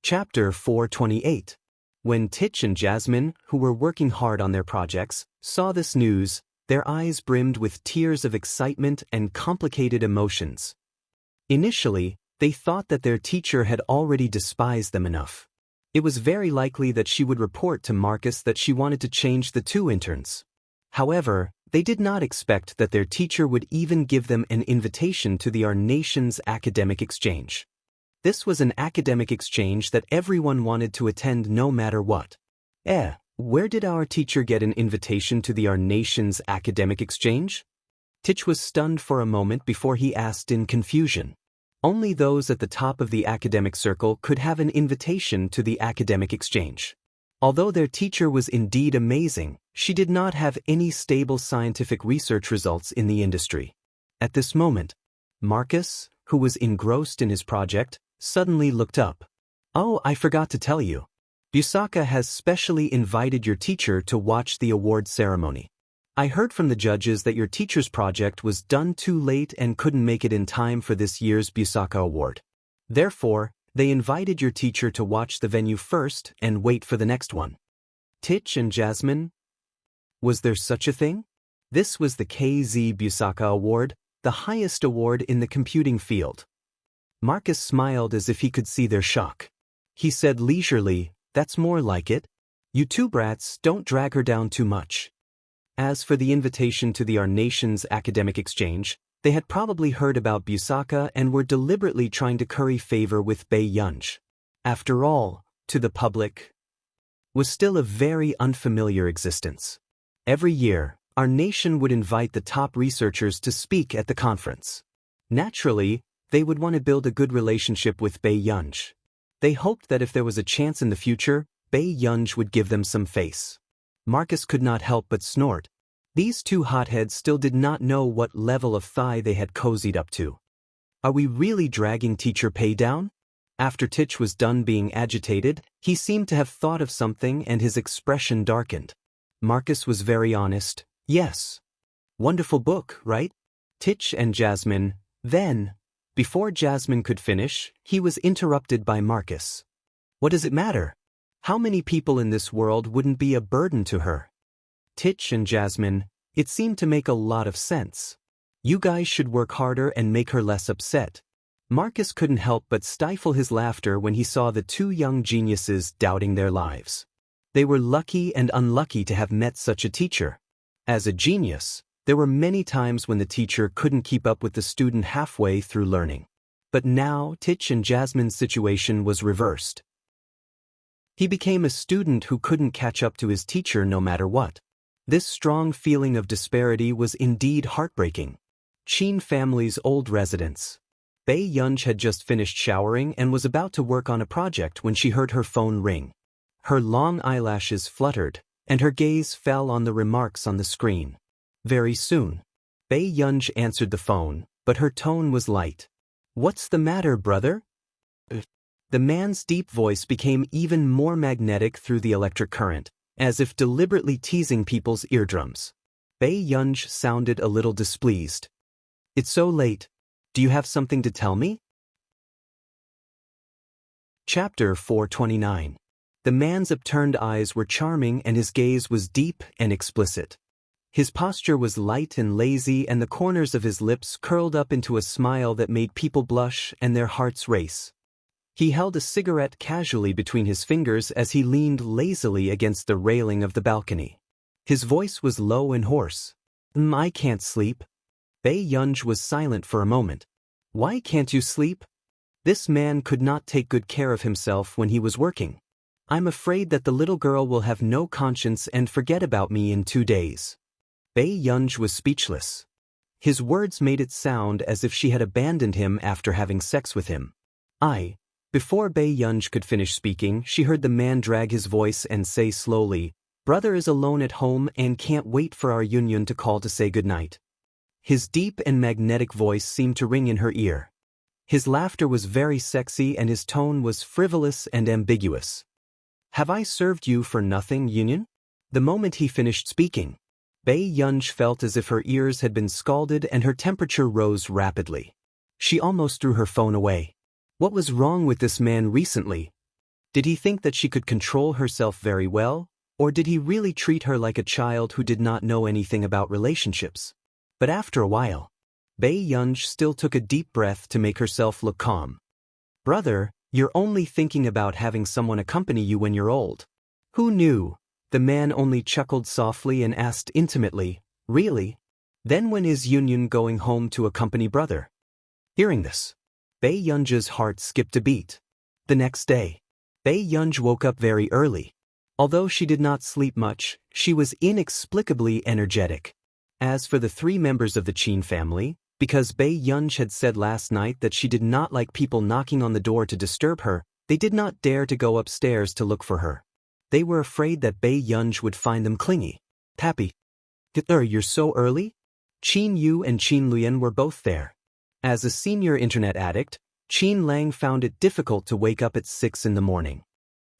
Chapter 428. When Titch and Jasmine, who were working hard on their projects, saw this news, their eyes brimmed with tears of excitement and complicated emotions. Initially, they thought that their teacher had already despised them enough. It was very likely that she would report to Marcus that she wanted to change the two interns. However, they did not expect that their teacher would even give them an invitation to our nation's academic exchange. This was an academic exchange that everyone wanted to attend no matter what. Where did our teacher get an invitation to our nation's academic exchange? Titch was stunned for a moment before he asked in confusion. Only those at the top of the academic circle could have an invitation to the academic exchange. Although their teacher was indeed amazing, she did not have any stable scientific research results in the industry. At this moment, Marcus, who was engrossed in his project, suddenly looked up. "Oh, I forgot to tell you. Wuxia has specially invited your teacher to watch the award ceremony. I heard from the judges that your teacher's project was done too late and couldn't make it in time for this year's Wuxia Award. Therefore, they invited your teacher to watch the venue first and wait for the next one." Titch and Jasmine? Was there such a thing? This was the KZ Wuxia Award, the highest award in the computing field. Marcus smiled as if he could see their shock. He said leisurely, "That's more like it. You two brats, don't drag her down too much." As for the invitation to our nation's academic exchange, they had probably heard about Wuxia and were deliberately trying to curry favor with Bei Yunj. After all, to the public, was still a very unfamiliar existence. Every year, our nation would invite the top researchers to speak at the conference. Naturally, they would want to build a good relationship with Bei Yunj. They hoped that if there was a chance in the future, Bei Yunj would give them some face. Marcus could not help but snort. These two hotheads still did not know what level of thigh they had cozied up to. Are we really dragging Teacher Pei down? After Titch was done being agitated, he seemed to have thought of something and his expression darkened. Marcus was very honest. "Yes. Wonderful book, right?" Titch and Jasmine, then. Before Jasmine could finish, he was interrupted by Marcus. "What does it matter? How many people in this world wouldn't be a burden to her?" Titch and Jasmine, it seemed to make a lot of sense. "You guys should work harder and make her less upset." Marcus couldn't help but stifle his laughter when he saw the two young geniuses doubting their lives. They were lucky and unlucky to have met such a teacher. As a genius, there were many times when the teacher couldn't keep up with the student halfway through learning. But now Titch and Jasmine's situation was reversed. He became a student who couldn't catch up to his teacher no matter what. This strong feeling of disparity was indeed heartbreaking. Qin family's old residence. Bei Yunj had just finished showering and was about to work on a project when she heard her phone ring. Her long eyelashes fluttered, and her gaze fell on the remarks on the screen. Very soon, Bei Yunj answered the phone, but her tone was light. "What's the matter, brother?" The man's deep voice became even more magnetic through the electric current, as if deliberately teasing people's eardrums. Bei Yunj sounded a little displeased. "It's so late. Do you have something to tell me?" Chapter 429. The man's upturned eyes were charming and his gaze was deep and explicit. His posture was light and lazy and the corners of his lips curled up into a smile that made people blush and their hearts race. He held a cigarette casually between his fingers as he leaned lazily against the railing of the balcony. His voice was low and hoarse. "I can't sleep." Bei Yunj was silent for a moment. "Why can't you sleep?" This man could not take good care of himself when he was working. "I'm afraid that the little girl will have no conscience and forget about me in 2 days." Bei Yunj was speechless. His words made it sound as if she had abandoned him after having sex with him. Before Bei Yunj could finish speaking, she heard the man drag his voice and say slowly, "Brother is alone at home and can't wait for our union to call to say goodnight." His deep and magnetic voice seemed to ring in her ear. His laughter was very sexy and his tone was frivolous and ambiguous. "Have I served you for nothing, Union?" The moment he finished speaking, Bei Yunj felt as if her ears had been scalded and her temperature rose rapidly. She almost threw her phone away. What was wrong with this man recently? Did he think that she could control herself very well, or did he really treat her like a child who did not know anything about relationships? But after a while, Bei Yunj still took a deep breath to make herself look calm. Brother, you're only thinking about having someone accompany you when you're old. Who knew? The man only chuckled softly and asked intimately, really? Then when is Yunyun going home to accompany brother? Hearing this, Bei Yunj's heart skipped a beat. The next day, Bei Yunj woke up very early. Although she did not sleep much, she was inexplicably energetic. As for the three members of the Qin family, because Bei Yunj had said last night that she did not like people knocking on the door to disturb her, they did not dare to go upstairs to look for her. They were afraid that Bei Yunj would find them clingy. Pappy. You're so early? Qin Yu and Qin Luyan were both there. As a senior internet addict, Qin Lang found it difficult to wake up at 6 in the morning.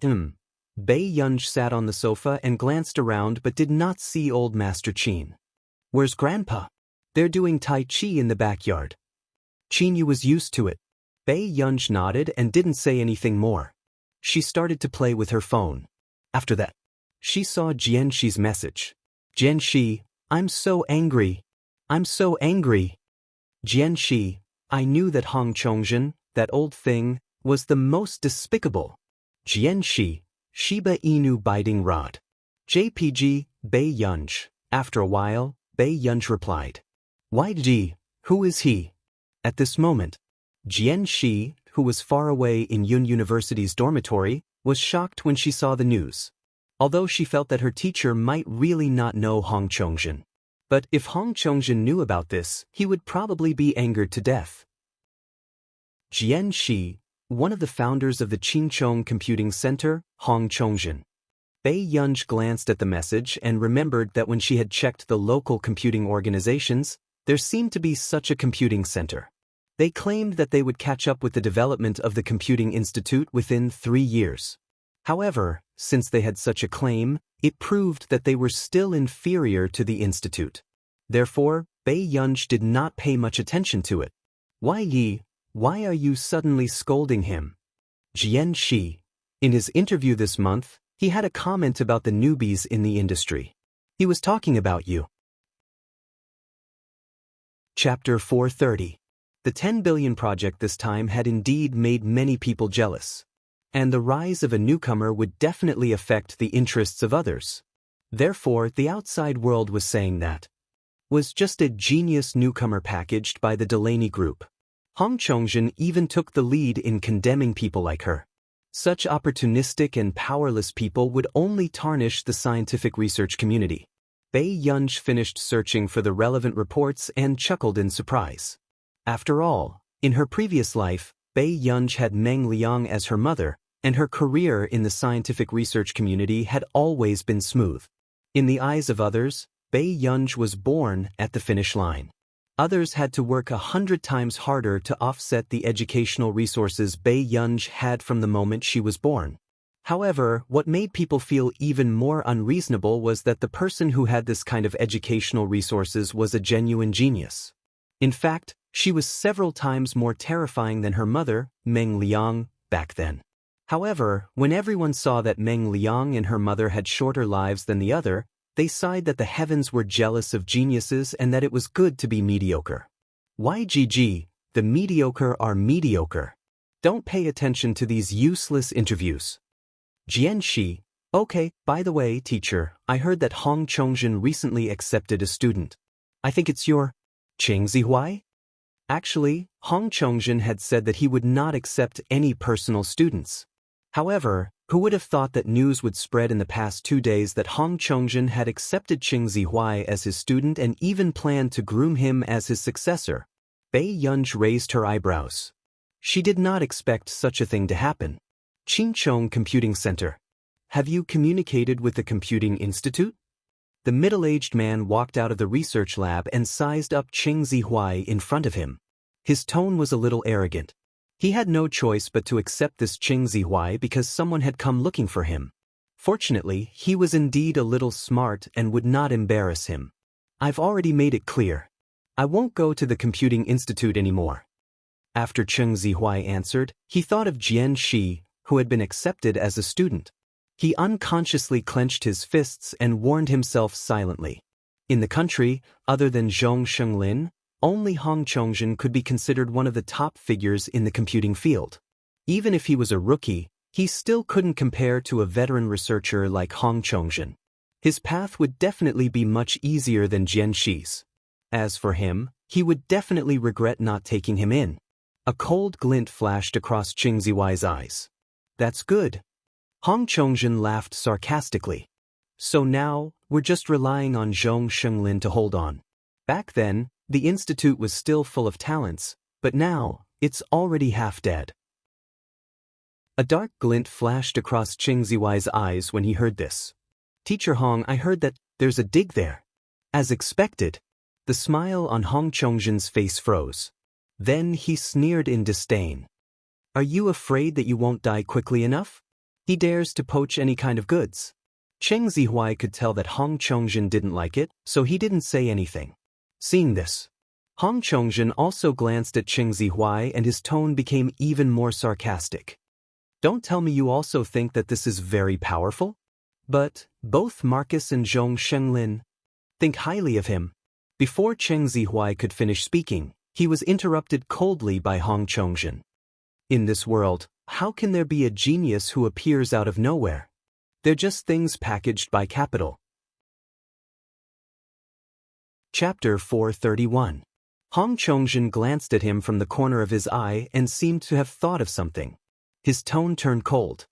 Bei Yunj sat on the sofa and glanced around but did not see old Master Qin. Where's Grandpa? They're doing Tai Chi in the backyard. Qin Yu was used to it. Bei Yunj nodded and didn't say anything more. She started to play with her phone. After that, she saw Jianxi's message. Jianxi, I'm so angry. I'm so angry. Jianxi, I knew that Hong Chongzhen, that old thing, was the most despicable. Jianxi, Shiba Inu biting rod. JPG, Bei Yunj. After a while, Bei Yunj replied. YG, who is he? At this moment, Jianxi, who was far away in Yun University's dormitory, was shocked when she saw the news. Although she felt that her teacher might really not know Hong Chongzhen. But if Hong Chongzhen knew about this, he would probably be angered to death. Jianxi, one of the founders of the Qingchong Computing Center, Hong Chongzhen. Bei Yunj glanced at the message and remembered that when she had checked the local computing organizations, there seemed to be such a computing center. They claimed that they would catch up with the development of the Computing Institute within 3 years. However, since they had such a claim, it proved that they were still inferior to the institute. Therefore, Bei Yunj did not pay much attention to it. Why Yi, why are you suddenly scolding him? Jianxi. In his interview this month, he had a comment about the newbies in the industry. He was talking about you. Chapter 430. The 10 billion project this time had indeed made many people jealous. And the rise of a newcomer would definitely affect the interests of others. Therefore, the outside world was saying that was just a genius newcomer packaged by the Delaney Group. Hong Chongzhen even took the lead in condemning people like her. Such opportunistic and powerless people would only tarnish the scientific research community. Bei Yunj finished searching for the relevant reports and chuckled in surprise. After all, in her previous life, Bei Yunj had Meng Liang as her mother, and her career in the scientific research community had always been smooth. In the eyes of others, Bei Yunj was born at the finish line. Others had to work 100 times harder to offset the educational resources Bei Yunj had from the moment she was born. However, what made people feel even more unreasonable was that the person who had this kind of educational resources was a genuine genius. In fact, she was several times more terrifying than her mother, Meng Liang, back then. However, when everyone saw that Meng Liang and her mother had shorter lives than the other, they sighed that the heavens were jealous of geniuses and that it was good to be mediocre. YGG, the mediocre are mediocre. Don't pay attention to these useless interviews. Jianxi, okay, by the way, teacher, I heard that Hong Chongzhen recently accepted a student. I think it's your Cheng Zihuai? Actually, Hong Chongzhen had said that he would not accept any personal students. However, who would have thought that news would spread in the past 2 days that Hong Chongzhen had accepted Cheng Zihuai as his student and even planned to groom him as his successor? Bei Yunj raised her eyebrows. She did not expect such a thing to happen. Qingchong Computing Center. Have you communicated with the Computing Institute? The middle-aged man walked out of the research lab and sized up Cheng Zihuai in front of him. His tone was a little arrogant. He had no choice but to accept this Cheng Zihuai because someone had come looking for him. Fortunately, he was indeed a little smart and would not embarrass him. I've already made it clear. I won't go to the Computing Institute anymore. After Cheng Zihuai answered, he thought of Jianxi, who had been accepted as a student. He unconsciously clenched his fists and warned himself silently. In the country, other than Wang Lin, only Hong Chongzhen could be considered one of the top figures in the computing field. Even if he was a rookie, he still couldn't compare to a veteran researcher like Hong Chongzhen. His path would definitely be much easier than Jian Shi's. As for him, he would definitely regret not taking him in. A cold glint flashed across Qing Ziwai's eyes. That's good. Hong Chongzhen laughed sarcastically. So now, we're just relying on Zhong Lin to hold on. Back then, the institute was still full of talents, but now, it's already half dead. A dark glint flashed across Qing Ziwai's eyes when he heard this. Teacher Hong, I heard that there's a dig there. As expected. The smile on Hong Chongzhen's face froze. Then he sneered in disdain. Are you afraid that you won't die quickly enough? He dares to poach any kind of goods. Qing Zihuai could tell that Hong Chongzhen didn't like it, so he didn't say anything. Seeing this, Hong Chongzhen also glanced at Qing Zihuai and his tone became even more sarcastic. Don't tell me you also think that this is very powerful? But both Marcus and Zhong Lin think highly of him. Before Qing Zihuai could finish speaking, he was interrupted coldly by Hong Chongzhen. In this world, how can there be a genius who appears out of nowhere? They're just things packaged by capital. Chapter 431. Hong Chongzhen glanced at him from the corner of his eye and seemed to have thought of something. His tone turned cold.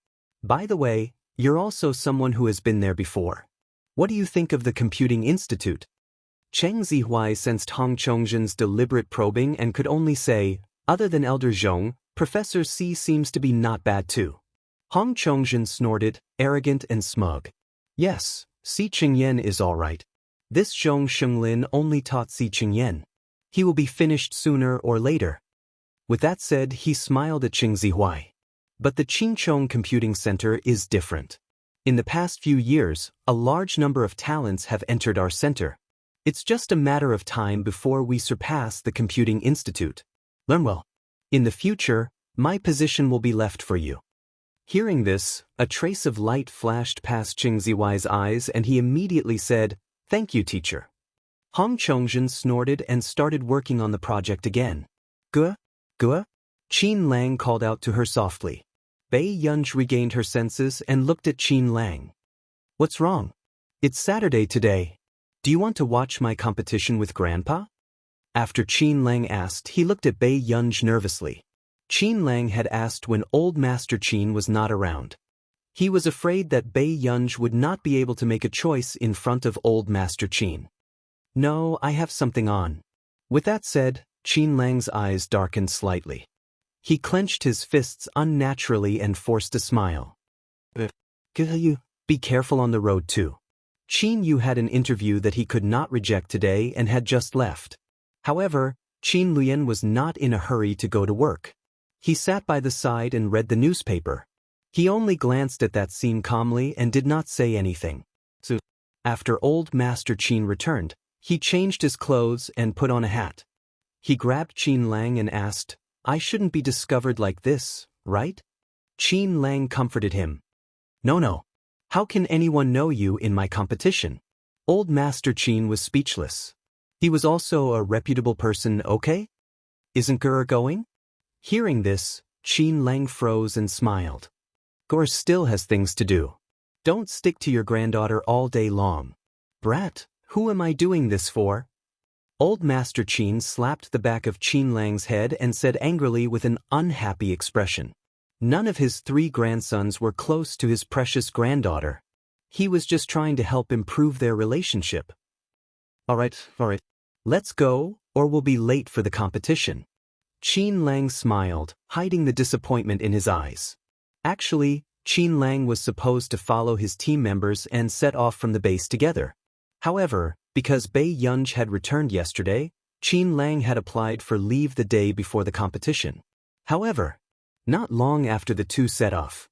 By the way, you're also someone who has been there before. What do you think of the Computing Institute? Qing Zihuai sensed Hong Chongzhen's deliberate probing and could only say, other than Elder Zhong, Professor C seems to be not bad too. Hong Chongzhen snorted, arrogant and smug. Yes, Si Qingyan is all right. This Zhong Lin only taught Si Qingyan. He will be finished sooner or later. With that said, he smiled at Qing Zihuai. But the Qingchong Computing Center is different. In the past few years, a large number of talents have entered our center. It's just a matter of time before we surpass the Computing Institute. Learn well. In the future, my position will be left for you. Hearing this, a trace of light flashed past Qing Zihuai's eyes and he immediately said, Thank you, teacher. Hong Chongzhen snorted and started working on the project again. Gue? Qin Lang called out to her softly. Bei Yunj regained her senses and looked at Qin Lang. What's wrong? It's Saturday today. Do you want to watch my competition with Grandpa? After Qin Lang asked, he looked at Bei Yunj nervously. Qin Lang had asked when old Master Qin was not around. He was afraid that Bei Yunj would not be able to make a choice in front of old Master Qin. No, I have something on. With that said, Qin Lang's eyes darkened slightly. He clenched his fists unnaturally and forced a smile. Be careful on the road too. Qin Yu had an interview that he could not reject today and had just left. However, Qin Luyan was not in a hurry to go to work. He sat by the side and read the newspaper. He only glanced at that scene calmly and did not say anything. So, after old Master Qin returned, he changed his clothes and put on a hat. He grabbed Qin Lang and asked, I shouldn't be discovered like this, right? Qin Lang comforted him. No. How can anyone know you in my competition? Old Master Qin was speechless. He was also a reputable person, okay? Isn't Gur going? Hearing this, Qin Lang froze and smiled. Gur still has things to do. Don't stick to your granddaughter all day long. Brat, who am I doing this for? Old Master Qin slapped the back of Qin Lang's head and said angrily with an unhappy expression. None of his 3 grandsons were close to his precious granddaughter. He was just trying to help improve their relationship. All right. Let's go, or we'll be late for the competition. Qin Lang smiled, hiding the disappointment in his eyes. Actually, Qin Lang was supposed to follow his team members and set off from the base together. However, because Bei Yunj had returned yesterday, Qin Lang had applied for leave the day before the competition. However, not long after the two set off,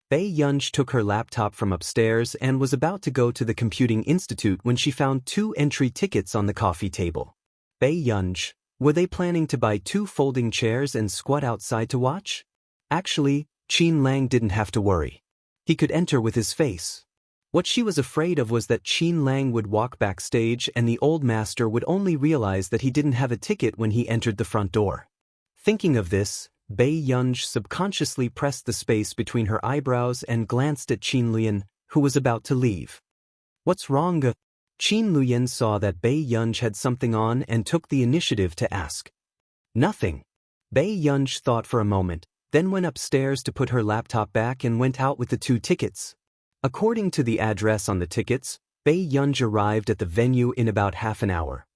Bei Yunj took her laptop from upstairs and was about to go to the Computing Institute when she found 2 entry tickets on the coffee table. Bei Yunj, were they planning to buy 2 folding chairs and squat outside to watch? Actually, Qin Lang didn't have to worry. He could enter with his face. What she was afraid of was that Qin Lang would walk backstage and the old master would only realize that he didn't have a ticket when he entered the front door. Thinking of this, Bei Yunj subconsciously pressed the space between her eyebrows and glanced at Qin Luyan, who was about to leave. "What's wrong?" Qin Luyan saw that Bei Yunj had something on and took the initiative to ask. "Nothing." Bei Yunj thought for a moment, then went upstairs to put her laptop back and went out with the 2 tickets. According to the address on the tickets, Bei Yunj arrived at the venue in about half an hour.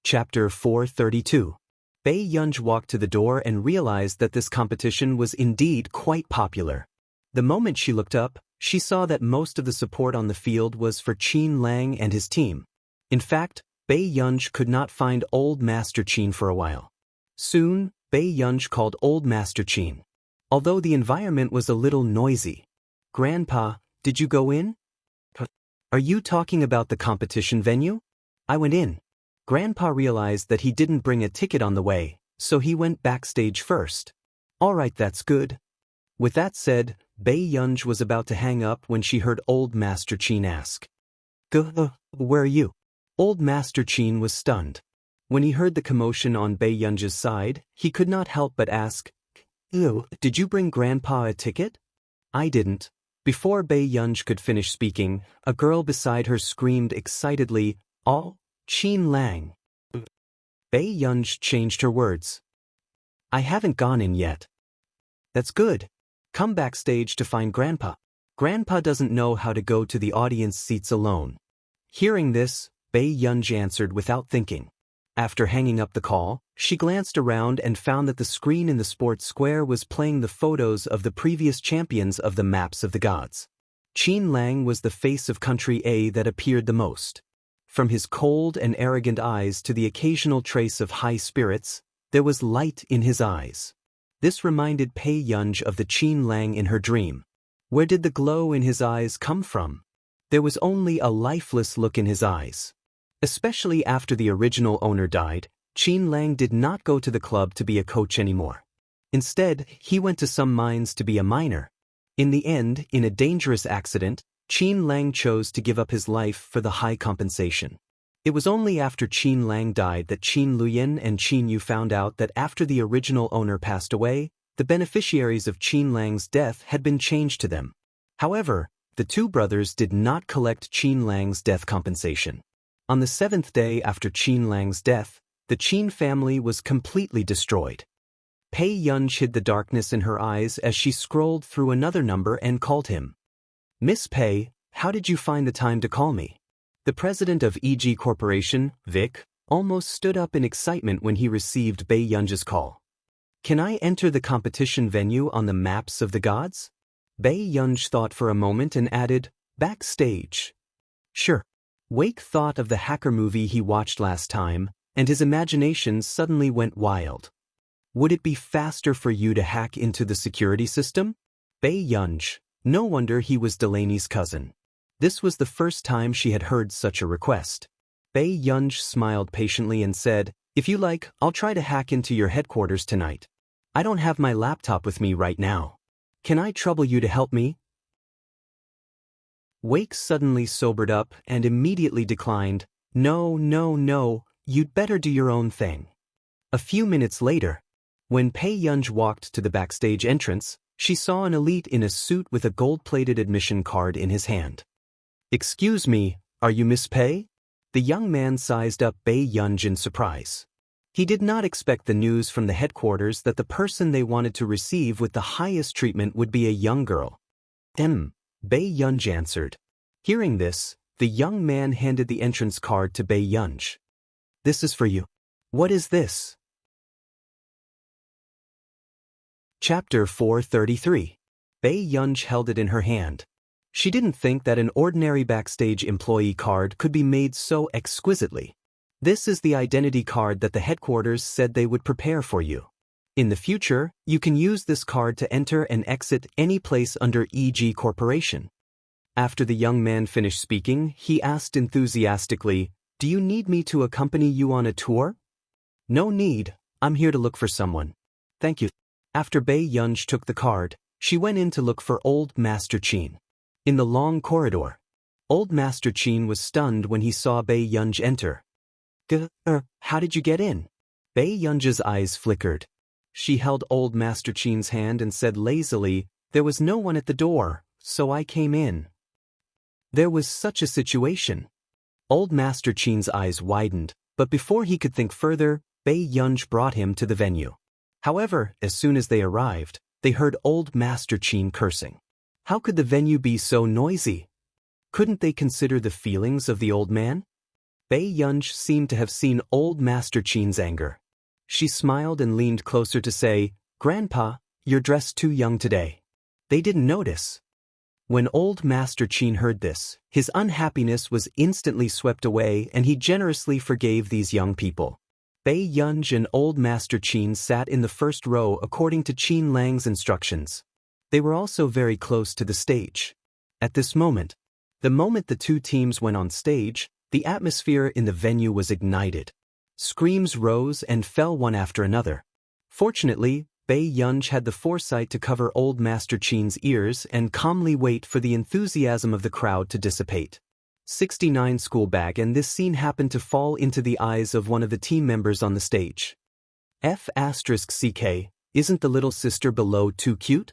Chapter 432. Bei Yunj walked to the door and realized that this competition was indeed quite popular. The moment she looked up, she saw that most of the support on the field was for Qin Lang and his team. In fact, Bei Yunj could not find Old Master Qin for a while. Soon, Bei Yunj called Old Master Qin. Although the environment was a little noisy. "Grandpa, did you go in?" "Are you talking about the competition venue?" "I went in." Grandpa realized that he didn't bring a ticket on the way, so he went backstage first. "All right, that's good." With that said, Bei Yunj was about to hang up when she heard Old Master Qin ask, "Where are you?" Old Master Qin was stunned. When he heard the commotion on Bei Yunj's side, he could not help but ask, "Did you bring Grandpa a ticket?" "I didn't." Before Bei Yunj could finish speaking, a girl beside her screamed excitedly, "Oh, Qin Lang." Bei Yunj changed her words. "I haven't gone in yet." "That's good. Come backstage to find Grandpa. Grandpa doesn't know how to go to the audience seats alone." Hearing this, Bei Yunj answered without thinking. After hanging up the call, she glanced around and found that the screen in the sports square was playing the photos of the previous champions of the Maps of the Gods. Qin Lang was the face of Country A that appeared the most. From his cold and arrogant eyes to the occasional trace of high spirits, there was light in his eyes. This reminded Bei Yunj of the Qin Lang in her dream. Where did the glow in his eyes come from? There was only a lifeless look in his eyes. Especially after the original owner died, Qin Lang did not go to the club to be a coach anymore. Instead, he went to some mines to be a miner. In the end, in a dangerous accident, Qin Lang chose to give up his life for the high compensation. It was only after Qin Lang died that Qin Luyan and Qin Yu found out that after the original owner passed away, the beneficiaries of Qin Lang's death had been changed to them. However, the 2 brothers did not collect Qin Lang's death compensation. On the 7th day after Qin Lang's death, the Qin family was completely destroyed. Bei Yunj hid the darkness in her eyes as she scrolled through another number and called him. "Miss Pei, how did you find the time to call me?" The president of EG Corporation, Vic, almost stood up in excitement when he received Bei Yunj's call. "Can I enter the competition venue on the Maps of the Gods?" Bei Yunj thought for a moment and added, "Backstage." "Sure." Wake thought of the hacker movie he watched last time, and his imagination suddenly went wild. "Would it be faster for you to hack into the security system?" Bei Yunj. No wonder he was Delaney's cousin. This was the first time she had heard such a request. Bei Yunj smiled patiently and said, "If you like, I'll try to hack into your headquarters tonight. I don't have my laptop with me right now. Can I trouble you to help me?" Wake suddenly sobered up and immediately declined, No, you'd better do your own thing." A few minutes later, when Bei Yunj walked to the backstage entrance, she saw an elite in a suit with a gold-plated admission card in his hand. "Excuse me, are you Miss Pei?" The young man sized up Bei Yunj in surprise. He did not expect the news from the headquarters that the person they wanted to receive with the highest treatment would be a young girl. Bei Yunj answered. Hearing this, the young man handed the entrance card to Bei Yunj. "This is for you." "What is this?" Chapter 433. Bei Yunj held it in her hand. She didn't think that an ordinary backstage employee card could be made so exquisitely. "This is the identity card that the headquarters said they would prepare for you. In the future, you can use this card to enter and exit any place under EG Corporation." After the young man finished speaking, he asked enthusiastically, "Do you need me to accompany you on a tour?" "No need, I'm here to look for someone. Thank you. After Bei Yunj took the card, she went in to look for Old Master Qin. In the long corridor, Old Master Qin was stunned when he saw Bei Yunj enter. How did you get in? Bei Yunj's eyes flickered. She held Old Master Qin's hand and said lazily, there was no one at the door, so I came in. There was such a situation. Old Master Qin's eyes widened, but before he could think further, Bei Yunj brought him to the venue. However, as soon as they arrived, they heard Old Master Qin cursing. How could the venue be so noisy? Couldn't they consider the feelings of the old man? Bei Yunj seemed to have seen Old Master Qin's anger. She smiled and leaned closer to say, Grandpa, you're dressed too young today. They didn't notice. When Old Master Qin heard this, his unhappiness was instantly swept away and he generously forgave these young people. Bei Yunj and Old Master Qin sat in the first row according to Qin Lang's instructions. They were also very close to the stage. At this moment, the moment the two teams went on stage, the atmosphere in the venue was ignited. Screams rose and fell one after another. Fortunately, Bei Yunj had the foresight to cover Old Master Qin's ears and calmly wait for the enthusiasm of the crowd to dissipate. 69 school bag, and this scene happened to fall into the eyes of one of the team members on the stage. F***CK, isn't the little sister below too cute?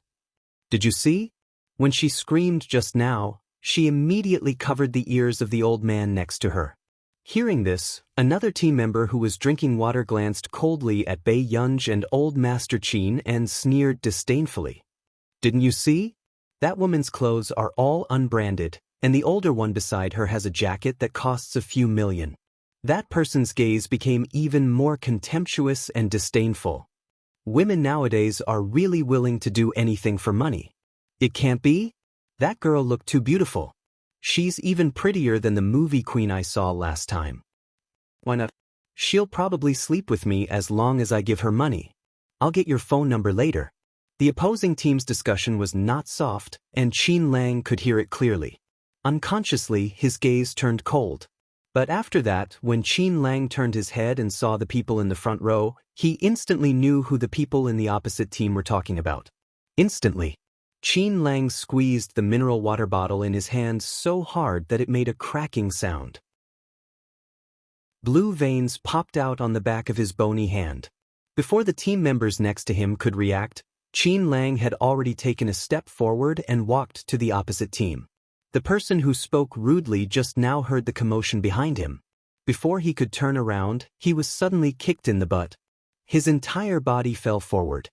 Did you see? When she screamed just now, she immediately covered the ears of the old man next to her. Hearing this, another team member who was drinking water glanced coldly at Bei Yunj and Old Master Qin and sneered disdainfully. Didn't you see? That woman's clothes are all unbranded, and the older one beside her has a jacket that costs a few million. That person's gaze became even more contemptuous and disdainful. Women nowadays are really willing to do anything for money. It can't be? That girl looked too beautiful. She's even prettier than the movie queen I saw last time. Why not? She'll probably sleep with me as long as I give her money. I'll get your phone number later. The opposing team's discussion was not soft, and Qin Lang could hear it clearly. Unconsciously, his gaze turned cold. But after that, when Qin Lang turned his head and saw the people in the front row, he instantly knew who the people in the opposite team were talking about. Instantly, Qin Lang squeezed the mineral water bottle in his hand so hard that it made a cracking sound. Blue veins popped out on the back of his bony hand. Before the team members next to him could react, Qin Lang had already taken a step forward and walked to the opposite team. The person who spoke rudely just now heard the commotion behind him. Before he could turn around, he was suddenly kicked in the butt. His entire body fell forward.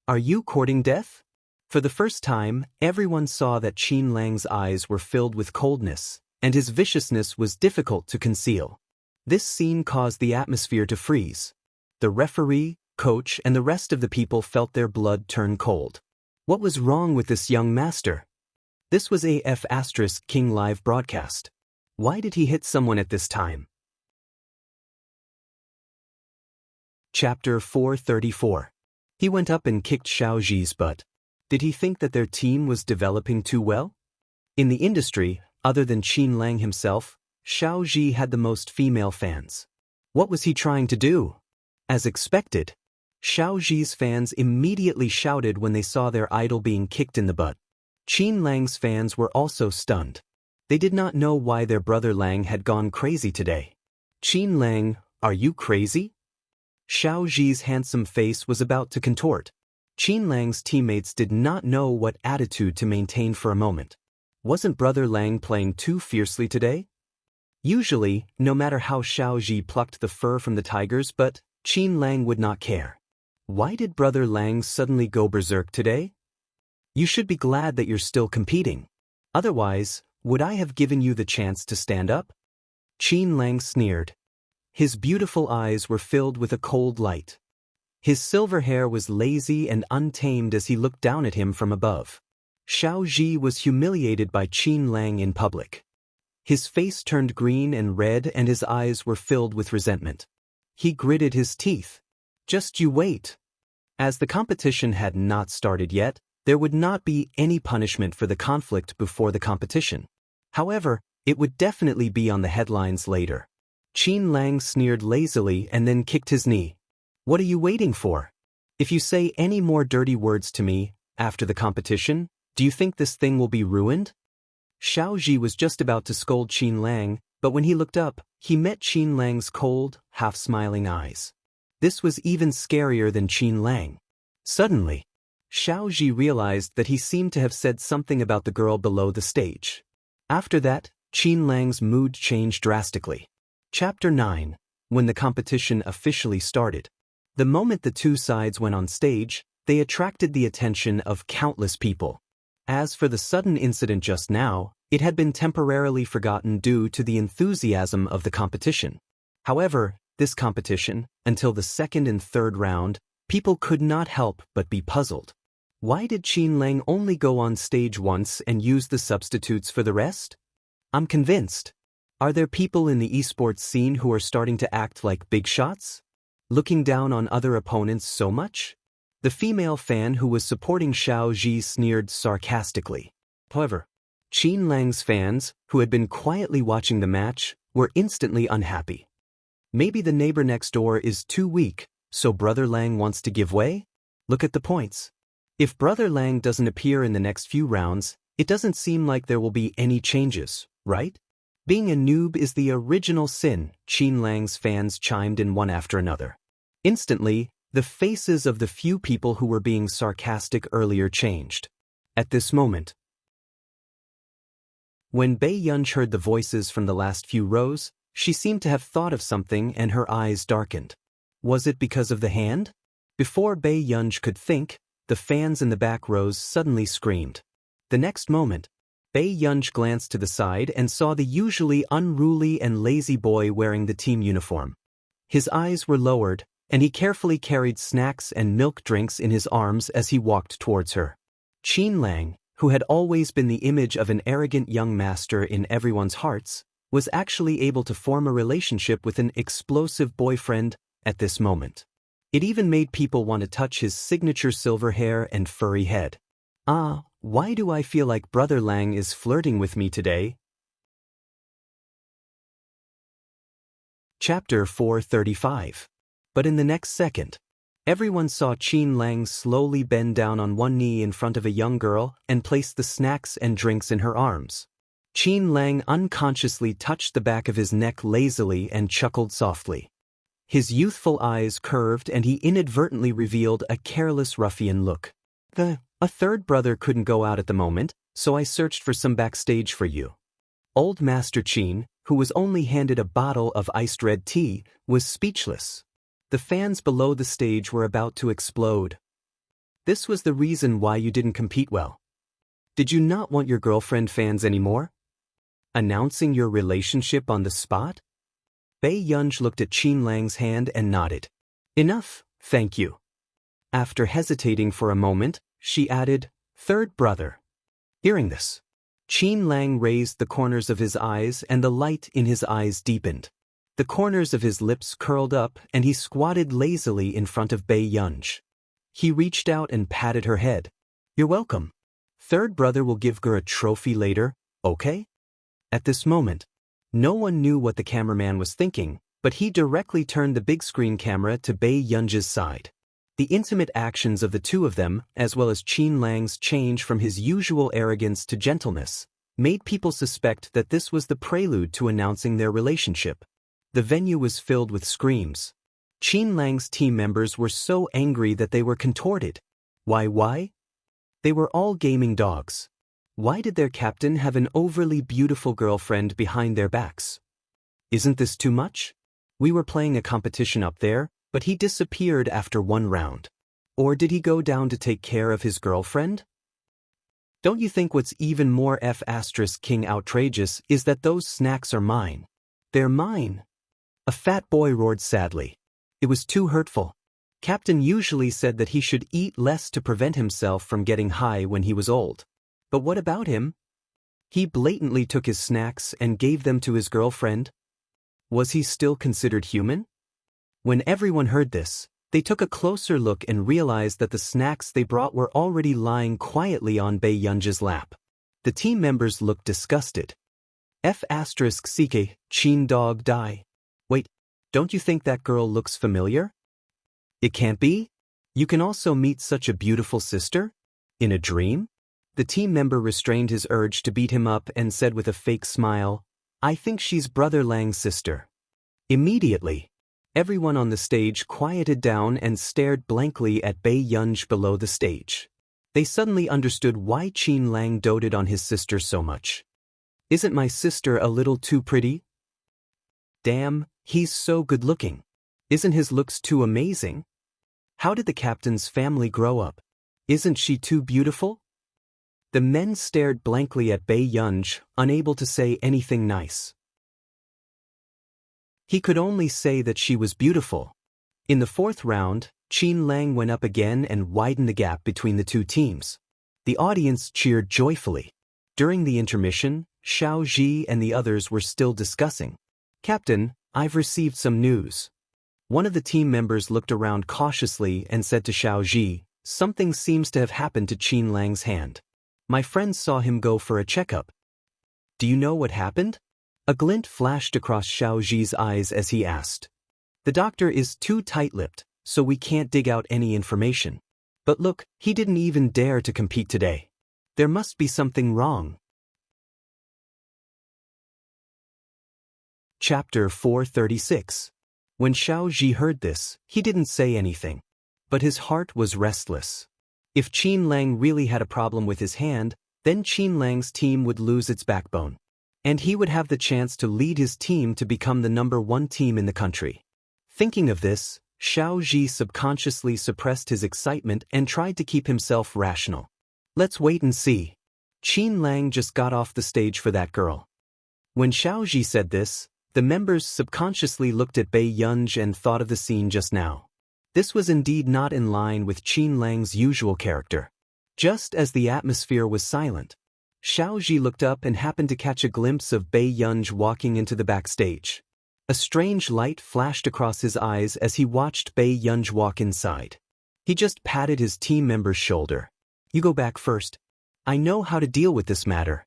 Are you courting death? For the first time, everyone saw that Qin Lang's eyes were filled with coldness, and his viciousness was difficult to conceal. This scene caused the atmosphere to freeze. The referee, coach, and the rest of the people felt their blood turn cold. What was wrong with this young master? This was a F***King live broadcast. Why did he hit someone at this time? Chapter 434. He went up and kicked Xiao Zhi's butt. Did he think that their team was developing too well? In the industry, other than Qin Lang himself, Xiao Zhi had the most female fans. What was he trying to do? As expected, Xiao Zhi's fans immediately shouted when they saw their idol being kicked in the butt. Qin Lang's fans were also stunned. They did not know why their brother Lang had gone crazy today. Qin Lang, are you crazy? Xiao Zhi's handsome face was about to contort. Qin Lang's teammates did not know what attitude to maintain for a moment. Wasn't Brother Lang playing too fiercely today? Usually, no matter how Xiao Zhi plucked the fur from the tigers, but Qin Lang would not care. Why did Brother Lang suddenly go berserk today? You should be glad that you're still competing. Otherwise, would I have given you the chance to stand up? Qin Lang sneered. His beautiful eyes were filled with a cold light. His silver hair was lazy and untamed as he looked down at him from above. Xiao Zhi was humiliated by Qin Lang in public. His face turned green and red and his eyes were filled with resentment. He gritted his teeth. Just you wait. As the competition had not started yet, there would not be any punishment for the conflict before the competition. However, it would definitely be on the headlines later. Qin Lang sneered lazily and then kicked his knee. What are you waiting for? If you say any more dirty words to me after the competition, do you think this thing will be ruined? Xiao Ji was just about to scold Qin Lang, but when he looked up, he met Qin Lang's cold, half-smiling eyes. This was even scarier than Qin Lang. Suddenly, Xiao Ji realized that he seemed to have said something about the girl below the stage. After that, Qin Lang's mood changed drastically. Chapter 9. When the competition officially started. The moment the two sides went on stage, they attracted the attention of countless people. As for the sudden incident just now, it had been temporarily forgotten due to the enthusiasm of the competition. However, this competition, until the second and third round, people could not help but be puzzled. Why did Qin Lang only go on stage once and use the substitutes for the rest? I'm convinced. Are there people in the esports scene who are starting to act like big shots? Looking down on other opponents so much? The female fan who was supporting Xiao Ji sneered sarcastically. However, Qin Lang's fans, who had been quietly watching the match, were instantly unhappy. Maybe the neighbor next door is too weak, so Brother Lang wants to give way? Look at the points. If Brother Lang doesn't appear in the next few rounds, it doesn't seem like there will be any changes, right? Being a noob is the original sin, Qin Lang's fans chimed in one after another. Instantly, the faces of the few people who were being sarcastic earlier changed. At this moment, when Bei Yunj heard the voices from the last few rows, she seemed to have thought of something and her eyes darkened. Was it because of the hand? Before Bei Yunj could think, the fans in the back rows suddenly screamed. The next moment, Bei Yunj glanced to the side and saw the usually unruly and lazy boy wearing the team uniform. His eyes were lowered, and he carefully carried snacks and milk drinks in his arms as he walked towards her. Qin Lang, who had always been the image of an arrogant young master in everyone's hearts, was actually able to form a relationship with an explosive boyfriend at this moment. It even made people want to touch his signature silver hair and furry head. Why do I feel like Brother Lang is flirting with me today? Chapter 435. But in the next second, everyone saw Qin Lang slowly bend down on one knee in front of a young girl and place the snacks and drinks in her arms. Qin Lang unconsciously touched the back of his neck lazily and chuckled softly. His youthful eyes curved and he inadvertently revealed a careless ruffian look. A third brother couldn't go out at the moment, so I searched for some backstage for you. Old Master Qin, who was only handed a bottle of iced red tea, was speechless. The fans below the stage were about to explode. This was the reason why you didn't compete well. Did you not want your girlfriend fans anymore? Announcing your relationship on the spot? Bei Yunj looked at Qin Lang's hand and nodded. Enough, thank you. After hesitating for a moment, she added, third brother. Hearing this, Qin Lang raised the corners of his eyes and the light in his eyes deepened. The corners of his lips curled up and he squatted lazily in front of Bei Yunj. He reached out and patted her head. You're welcome. Third brother will give her a trophy later, okay? At this moment, no one knew what the cameraman was thinking, but he directly turned the big screen camera to Bei Yunj's side. The intimate actions of the two of them, as well as Qin Lang's change from his usual arrogance to gentleness, made people suspect that this was the prelude to announcing their relationship. The venue was filled with screams. Qin Lang's team members were so angry that they were contorted. Why? They were all gaming dogs. Why did their captain have an overly beautiful girlfriend behind their backs? Isn't this too much? We were playing a competition up there, but he disappeared after one round. Or did he go down to take care of his girlfriend? Don't you think what's even more King outrageous is that those snacks are mine? They're mine. A fat boy roared sadly. It was too hurtful. Captain usually said that he should eat less to prevent himself from getting high when he was old. But what about him? He blatantly took his snacks and gave them to his girlfriend. Was he still considered human? When everyone heard this, they took a closer look and realized that the snacks they brought were already lying quietly on Bei Yunj's lap. The team members looked disgusted. Qin dog die. Wait, don't you think that girl looks familiar? It can't be? You can also meet such a beautiful sister? In a dream? The team member restrained his urge to beat him up and said with a fake smile, I think she's Brother Lang's sister. Immediately, everyone on the stage quieted down and stared blankly at Bei Yunj below the stage. They suddenly understood why Qin Lang doted on his sister so much. Isn't my sister a little too pretty? Damn, he's so good-looking. Isn't his looks too amazing? How did the captain's family grow up? Isn't she too beautiful? The men stared blankly at Bei Yunj, unable to say anything nice. He could only say that she was beautiful. In the fourth round, Qin Lang went up again and widened the gap between the two teams. The audience cheered joyfully. During the intermission, Xiao Ji and the others were still discussing. Captain, I've received some news. One of the team members looked around cautiously and said to Xiao Ji, something seems to have happened to Qin Lang's hand. My friend saw him go for a checkup. Do you know what happened? A glint flashed across Xiao Ji's eyes as he asked. The doctor is too tight-lipped, so we can't dig out any information. But look, he didn't even dare to compete today. There must be something wrong. Chapter 436. When Xiao Ji heard this, he didn't say anything. But his heart was restless. If Qin Lang really had a problem with his hand, then Qin Lang's team would lose its backbone. And he would have the chance to lead his team to become the #1 team in the country. Thinking of this, Xiao Ji subconsciously suppressed his excitement and tried to keep himself rational. Let's wait and see. Qin Lang just got off the stage for that girl. When Xiao Ji said this, the members subconsciously looked at Bei Yunj and thought of the scene just now. This was indeed not in line with Qin Lang's usual character. Just as the atmosphere was silent, Xiao Ji looked up and happened to catch a glimpse of Bei Yunj walking into the backstage. A strange light flashed across his eyes as he watched Bei Yunj walk inside. He just patted his team member's shoulder. You go back first. I know how to deal with this matter.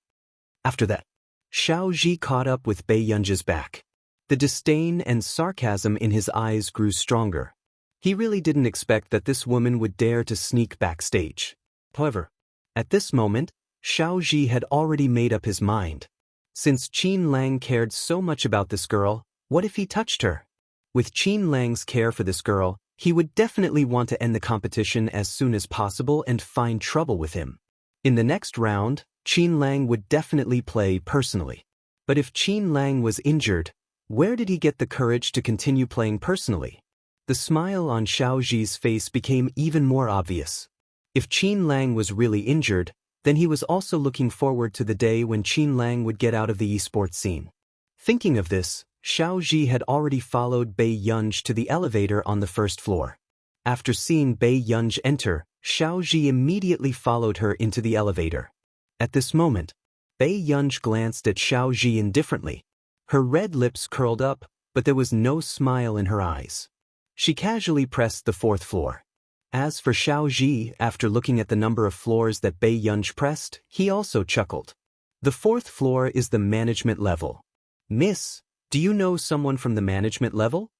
After that, Xiao Ji caught up with Bei Yunj's back. The disdain and sarcasm in his eyes grew stronger. He really didn't expect that this woman would dare to sneak backstage. However, at this moment, Xiao Ji had already made up his mind. Since Qin Lang cared so much about this girl, what if he touched her? With Qin Lang's care for this girl, he would definitely want to end the competition as soon as possible and find trouble with him. In the next round, Qin Lang would definitely play personally. But if Qin Lang was injured, where did he get the courage to continue playing personally? The smile on Xiao Ji's face became even more obvious. If Qin Lang was really injured, then he was also looking forward to the day when Qin Lang would get out of the esports scene. Thinking of this, Xiao Ji had already followed Bei Yunj to the elevator on the first floor. After seeing Bei Yunj enter, Xiao Ji immediately followed her into the elevator. At this moment, Bei Yunj glanced at Xiao Ji indifferently. Her red lips curled up, but there was no smile in her eyes. She casually pressed the fourth floor. As for Xiao Ji, after looking at the number of floors that Bei Yunj pressed, he also chuckled. The fourth floor is the management level. Miss, do you know someone from the management level?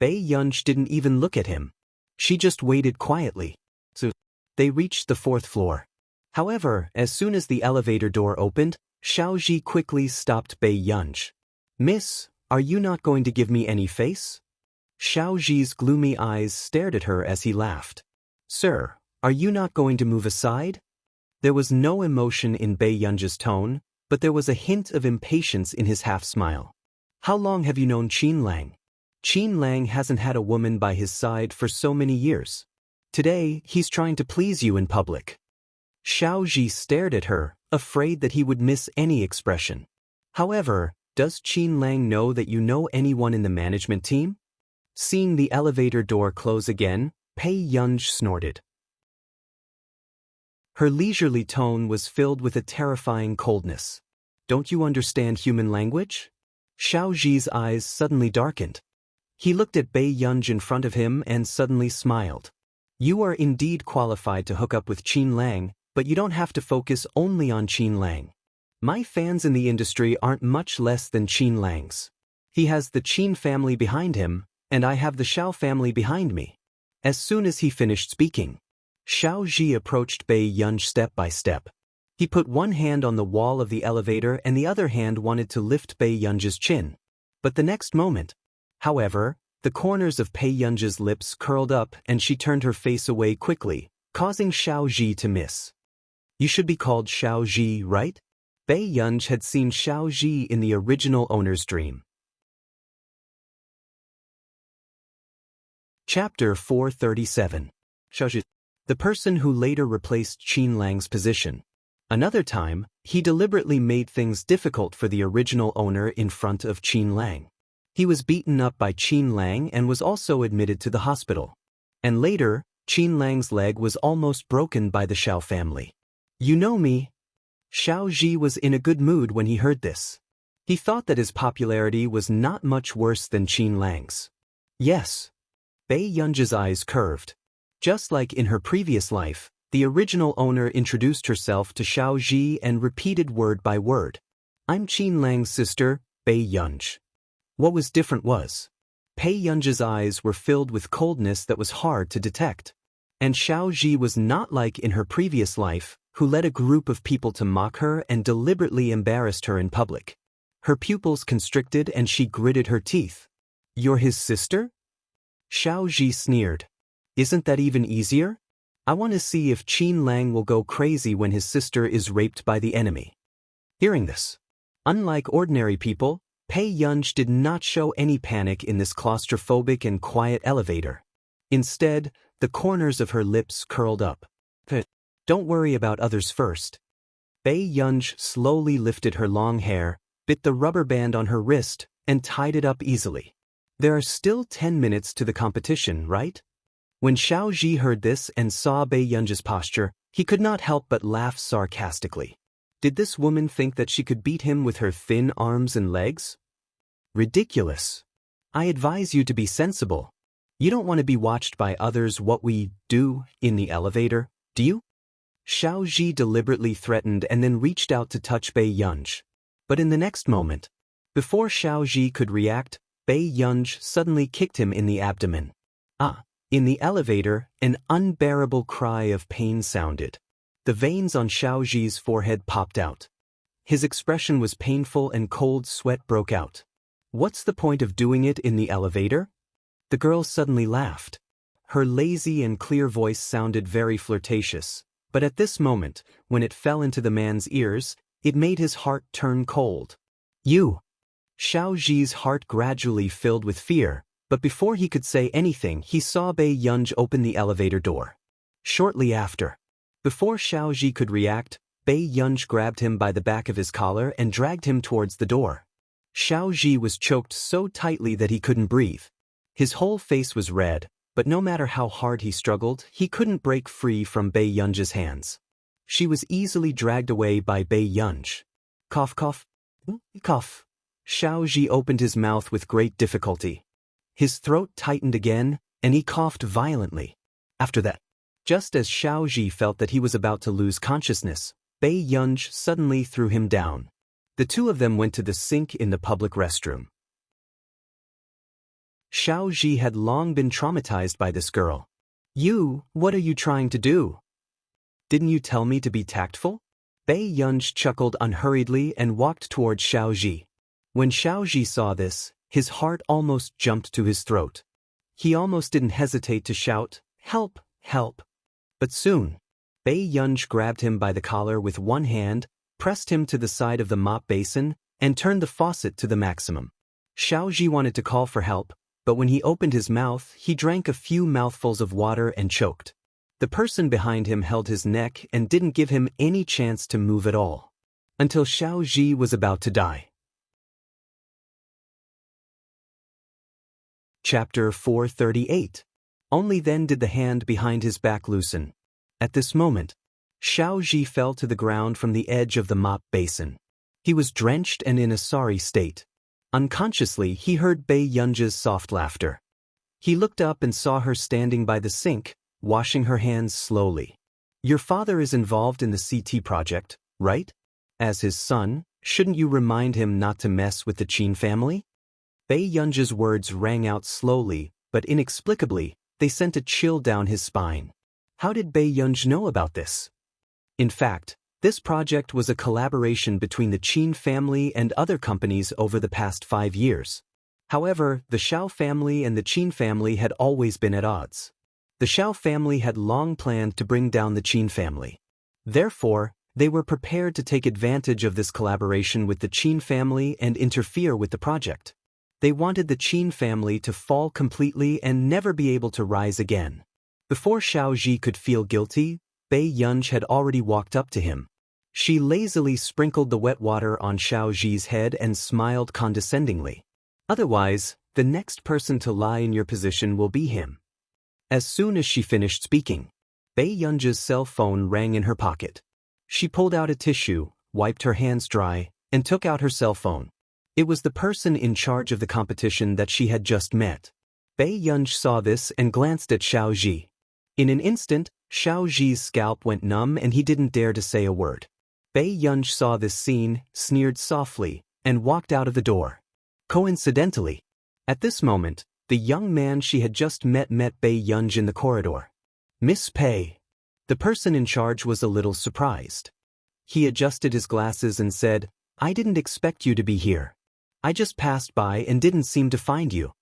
Bei Yunj didn't even look at him. She just waited quietly. So, they reached the fourth floor. However, as soon as the elevator door opened, Xiao Ji quickly stopped Bei Yunj. Miss, are you not going to give me any face? Xiao Ji's gloomy eyes stared at her as he laughed. Sir, are you not going to move aside? There was no emotion in Bei Yunj's tone, but there was a hint of impatience in his half-smile. How long have you known Qin Lang? Qin Lang hasn't had a woman by his side for so many years. Today, he's trying to please you in public. Xiao Ji stared at her, afraid that he would miss any expression. However, does Qin Lang know that you know anyone in the management team? Seeing the elevator door close again, Bei Yunj snorted. Her leisurely tone was filled with a terrifying coldness. Don't you understand human language? Xiao Ji's eyes suddenly darkened. He looked at Bei Yunj in front of him and suddenly smiled. You are indeed qualified to hook up with Qin Lang, but you don't have to focus only on Qin Lang. My fans in the industry aren't much less than Qin Lang's. He has the Qin family behind him, and I have the Xiao family behind me. As soon as he finished speaking, Xiao Ji approached Bei Yunj step by step. He put one hand on the wall of the elevator and the other hand wanted to lift Bei Yunj's chin. But the next moment, however, the corners of Bei Yunj's lips curled up and she turned her face away quickly, causing Xiao Ji to miss. You should be called Xiao Ji, right? Bei Yunj had seen Xiao Ji in the original owner's dream. Chapter 437. Xiao Ji, the person who later replaced Qin Lang's position. Another time, he deliberately made things difficult for the original owner in front of Qin Lang. He was beaten up by Qin Lang and was also admitted to the hospital. And later, Qin Lang's leg was almost broken by the Xiao family. You know me. Xiao Ji was in a good mood when he heard this. He thought that his popularity was not much worse than Qin Lang's. Yes. Bei Yunj's eyes curved. Just like in her previous life, the original owner introduced herself to Xiao Ji and repeated word by word. I'm Qin Lang's sister, Bei Yunj. What was different was, Bei Yunj's eyes were filled with coldness that was hard to detect. And Xiao Ji was not like in her previous life, who led a group of people to mock her and deliberately embarrassed her in public. Her pupils constricted and she gritted her teeth. You're his sister? Xiao Ji sneered. Isn't that even easier? I want to see if Qin Lang will go crazy when his sister is raped by the enemy. Hearing this, unlike ordinary people, Bei Yunj did not show any panic in this claustrophobic and quiet elevator. Instead, the corners of her lips curled up. Don't worry about others first. Bei Yunj slowly lifted her long hair, bit the rubber band on her wrist, and tied it up easily. There are still 10 minutes to the competition, right? When Xiao Ji heard this and saw Bei Yunj's posture, he could not help but laugh sarcastically. Did this woman think that she could beat him with her thin arms and legs? Ridiculous. I advise you to be sensible. You don't want to be watched by others what we do in the elevator, do you? Xiao Ji deliberately threatened and then reached out to touch Bei Yunj. But in the next moment, before Xiao Ji could react, Bei Yunj suddenly kicked him in the abdomen. In the elevator, an unbearable cry of pain sounded. The veins on Xiao Ji's forehead popped out. His expression was painful and cold sweat broke out. What's the point of doing it in the elevator? The girl suddenly laughed. Her lazy and clear voice sounded very flirtatious, but at this moment, when it fell into the man's ears, it made his heart turn cold. You! Xiao Ji's heart gradually filled with fear, but before he could say anything, he saw Bei Yunj open the elevator door. Shortly after, before Xiao Ji could react, Bei Yunj grabbed him by the back of his collar and dragged him towards the door. Xiao Ji was choked so tightly that he couldn't breathe. His whole face was red, but no matter how hard he struggled, he couldn't break free from Bei Yunj's hands. She was easily dragged away by Bei Yunj. Cough, cough, cough. Xiao Ji opened his mouth with great difficulty. His throat tightened again, and he coughed violently. After that, just as Xiao Ji felt that he was about to lose consciousness, Bei Yunj suddenly threw him down. The two of them went to the sink in the public restroom. Xiao Ji had long been traumatized by this girl. What are you trying to do? Didn't you tell me to be tactful? Bei Yunj chuckled unhurriedly and walked towards Xiao Ji. When Xiao Ji saw this, his heart almost jumped to his throat. He almost didn't hesitate to shout, "Help, help." But soon, Bei Yunj grabbed him by the collar with one hand, pressed him to the side of the mop basin, and turned the faucet to the maximum. Xiao Ji wanted to call for help, but when he opened his mouth, he drank a few mouthfuls of water and choked. The person behind him held his neck and didn't give him any chance to move at all. Until Xiao Ji was about to die. Chapter 438. Only then did the hand behind his back loosen. At this moment, Xiao Ji fell to the ground from the edge of the mop basin. He was drenched and in a sorry state. Unconsciously, he heard Bei Yunj's soft laughter. He looked up and saw her standing by the sink, washing her hands slowly. Your father is involved in the CT project, right? As his son, shouldn't you remind him not to mess with the Qin family? Bei Yunj's words rang out slowly, but inexplicably, they sent a chill down his spine. How did Bei Yunj know about this? In fact, this project was a collaboration between the Qin family and other companies over the past 5 years. However, the Xiao family and the Qin family had always been at odds. The Xiao family had long planned to bring down the Qin family. Therefore, they were prepared to take advantage of this collaboration with the Qin family and interfere with the project. They wanted the Qin family to fall completely and never be able to rise again. Before Xiao Ji could feel guilty, Bei Yunj had already walked up to him. She lazily sprinkled the wet water on Xiao Ji's head and smiled condescendingly. Otherwise, the next person to lie in your position will be him. As soon as she finished speaking, Bei Yunj's cell phone rang in her pocket. She pulled out a tissue, wiped her hands dry, and took out her cell phone. It was the person in charge of the competition that she had just met. Bei Yunj saw this and glanced at Xiao Ji. In an instant, Xiao Ji's scalp went numb and he didn't dare to say a word. Bei Yunj saw this scene, sneered softly, and walked out of the door. Coincidentally, at this moment, the young man she had just met Bei Yunj in the corridor. Miss Pei. The person in charge was a little surprised. He adjusted his glasses and said, "I didn't expect you to be here. I just passed by and didn't seem to find you."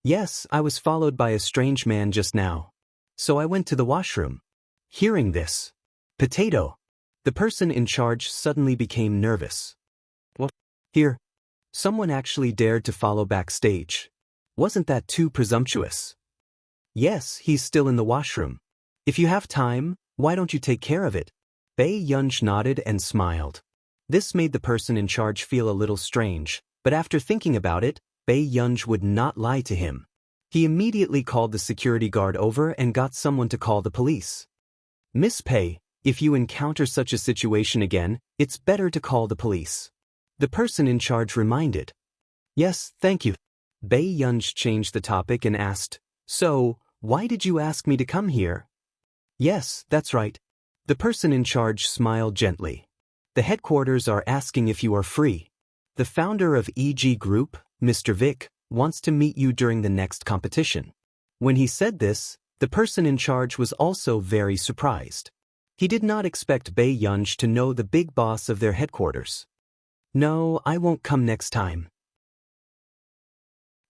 "Yes, I was followed by a strange man just now. So I went to the washroom." Hearing this, Potato, the person in charge suddenly became nervous. "What? Here? Someone actually dared to follow backstage. Wasn't that too presumptuous?" "Yes, he's still in the washroom. If you have time, why don't you take care of it?" Bei Yunj nodded and smiled. This made the person in charge feel a little strange, but after thinking about it, Bei Yunj would not lie to him. He immediately called the security guard over and got someone to call the police. "Miss Pei, if you encounter such a situation again, it's better to call the police," the person in charge reminded. "Yes, thank you." Bei Yunj changed the topic and asked, "So, why did you ask me to come here?" "Yes, that's right." The person in charge smiled gently. "The headquarters are asking if you are free. The founder of EG Group, Mr. Vic, wants to meet you during the next competition." When he said this, the person in charge was also very surprised. He did not expect Bei Yunj to know the big boss of their headquarters. "No, I won't come next time."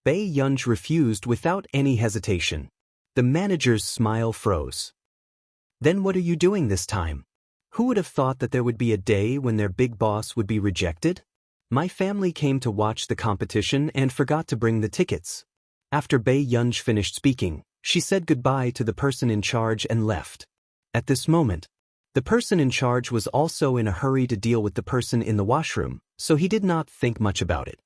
Bei Yunj refused without any hesitation. The manager's smile froze. "Then what are you doing this time? Who would have thought that there would be a day when their big boss would be rejected? My family came to watch the competition and forgot to bring the tickets." After Bei Yunj finished speaking, she said goodbye to the person in charge and left. At this moment, the person in charge was also in a hurry to deal with the person in the washroom, so he did not think much about it.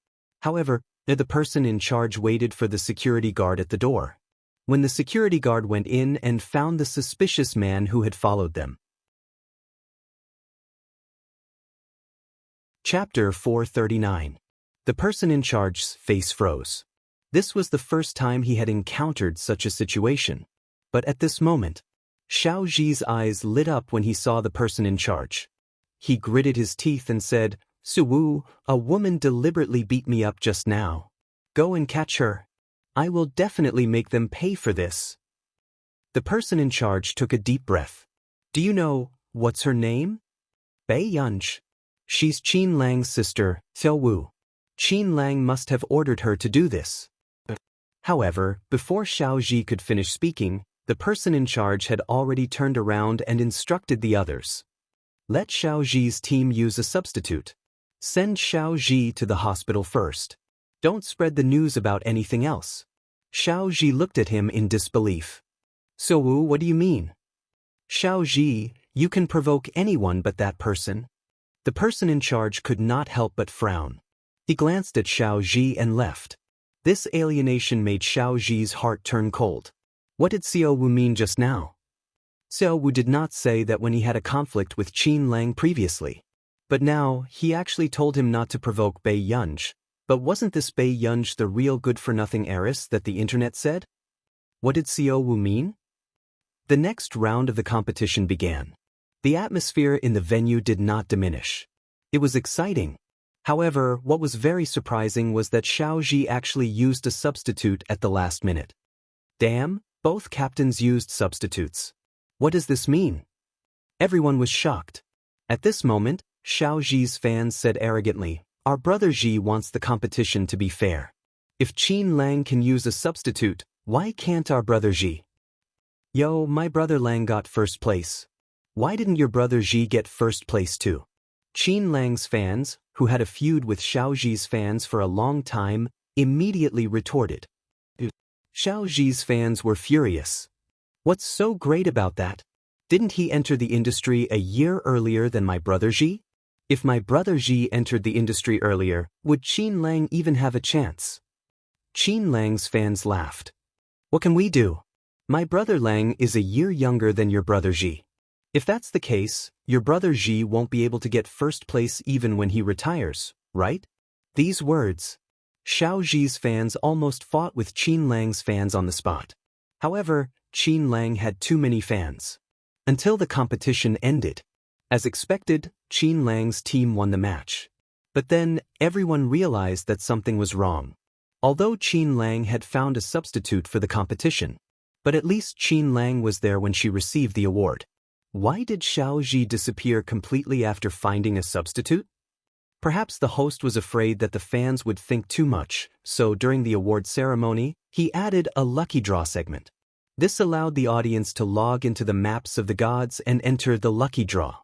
However, the person in charge waited for the security guard at the door. When the security guard went in and found the suspicious man who had followed them. Chapter 439. The person in charge's face froze. This was the first time he had encountered such a situation. But at this moment, Xiao Ji's eyes lit up when he saw the person in charge. He gritted his teeth and said, "Su Wu, a woman deliberately beat me up just now. Go and catch her. I will definitely make them pay for this." The person in charge took a deep breath. "Do you know, what's her name?" "Bei Yunj. She's Qin Lang's sister, Xiao Wu. Qin Lang must have ordered her to do this." However, before Xiao Ji could finish speaking, the person in charge had already turned around and instructed the others. "Let Xiao Ji's team use a substitute. Send Xiao Ji to the hospital first. Don't spread the news about anything else." Xiao Ji looked at him in disbelief. "So Wu, what do you mean?" "Xiao Ji, you can provoke anyone but that person." The person in charge could not help but frown. He glanced at Xiao Ji and left. This alienation made Xiao Ji's heart turn cold. What did Xiao Wu mean just now? Xiao Wu did not say that when he had a conflict with Qin Lang previously. But now, he actually told him not to provoke Bei Yunj. But wasn't this Bei Yunj the real good-for-nothing heiress that the internet said? What did Xiao Wu mean? The next round of the competition began. The atmosphere in the venue did not diminish. It was exciting. However, what was very surprising was that Xiao Ji actually used a substitute at the last minute. Damn, Both captains used substitutes. What does this mean? Everyone was shocked. At this moment, Xiao Zhi's fans said arrogantly, "Our brother Zhi wants the competition to be fair. If Qin Lang can use a substitute, why can't our brother Zhi?" "Yo, my brother Lang got first place. Why didn't your brother Zhi get first place too?" Qin Lang's fans, who had a feud with Xiao Zhi's fans for a long time, immediately retorted. Xiao Zhi's fans were furious. "What's so great about that? Didn't he enter the industry a year earlier than my brother Zhi? If my brother Zhi entered the industry earlier, would Qin Lang even have a chance?" Qin Lang's fans laughed. "What can we do? My brother Lang is a year younger than your brother Zhi. If that's the case, your brother Zhi won't be able to get first place even when he retires, right?" These words, Xiao Zhi's fans almost fought with Qin Lang's fans on the spot. However, Qin Lang had too many fans. Until the competition ended. As expected, Qin Lang's team won the match. But then, everyone realized that something was wrong. Although Qin Lang had found a substitute for the competition, but at least Qin Lang was there when she received the award. Why did Xiao Zhi disappear completely after finding a substitute? Perhaps the host was afraid that the fans would think too much, so during the award ceremony, he added a lucky draw segment. This allowed the audience to log into the maps of the gods and enter the lucky draw.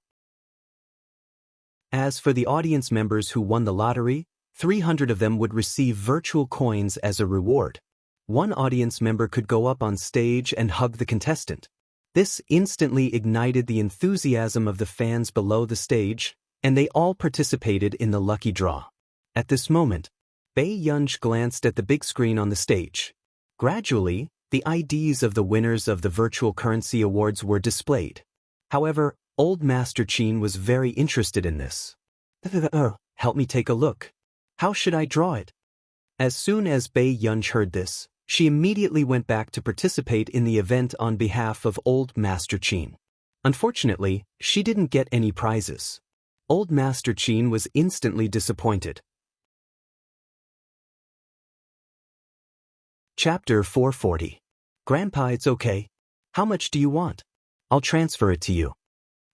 As for the audience members who won the lottery, 300 of them would receive virtual coins as a reward. One audience member could go up on stage and hug the contestant. This instantly ignited the enthusiasm of the fans below the stage, and they all participated in the lucky draw. At this moment, Bei Yunj glanced at the big screen on the stage. Gradually, the IDs of the winners of the virtual currency awards were displayed. However, Old Master Qin was very interested in this. "Help me take a look. How should I draw it?" As soon as Bei Yunj heard this, she immediately went back to participate in the event on behalf of Old Master Qin. Unfortunately, she didn't get any prizes. Old Master Qin was instantly disappointed. Chapter 440. "Grandpa, it's okay. How much do you want? I'll transfer it to you."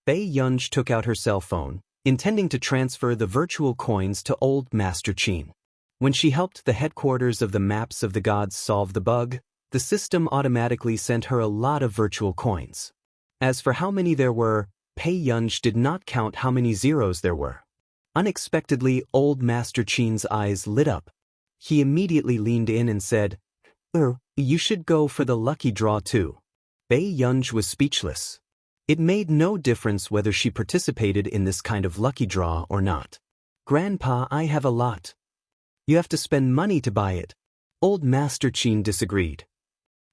Bei Yunj took out her cell phone, intending to transfer the virtual coins to Old Master Qin. When she helped the headquarters of the Maps of the Gods solve the bug, the system automatically sent her a lot of virtual coins. As for how many there were, Bei Yunj did not count how many zeros there were. Unexpectedly, Old Master Qin's eyes lit up. He immediately leaned in and said, "You should go for the lucky draw too." Bei Yunj was speechless. It made no difference whether she participated in this kind of lucky draw or not. "Grandpa, I have a lot. You have to spend money to buy it." Old Master Qin disagreed.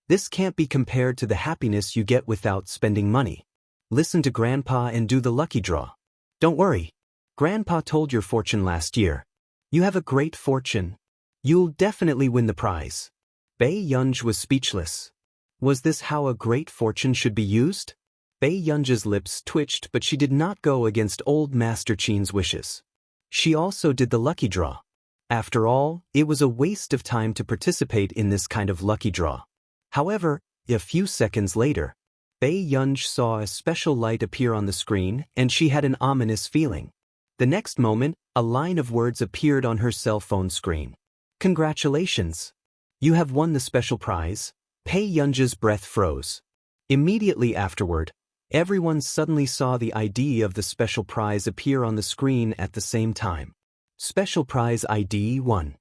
"This can't be compared to the happiness you get without spending money. Listen to Grandpa and do the lucky draw. Don't worry. Grandpa told your fortune last year. You have a great fortune. You'll definitely win the prize." Bei Yunj was speechless. Was this how a great fortune should be used? Bei Yunj's lips twitched, but she did not go against Old Master Qin's wishes. She also did the lucky draw. After all, it was a waste of time to participate in this kind of lucky draw. However, a few seconds later, Bei Yunj saw a special light appear on the screen, and she had an ominous feeling. The next moment, a line of words appeared on her cell phone screen. "Congratulations! You have won the special prize." Bei Yunj's breath froze. Immediately afterward, everyone suddenly saw the ID of the special prize appear on the screen at the same time. Special prize ID 1.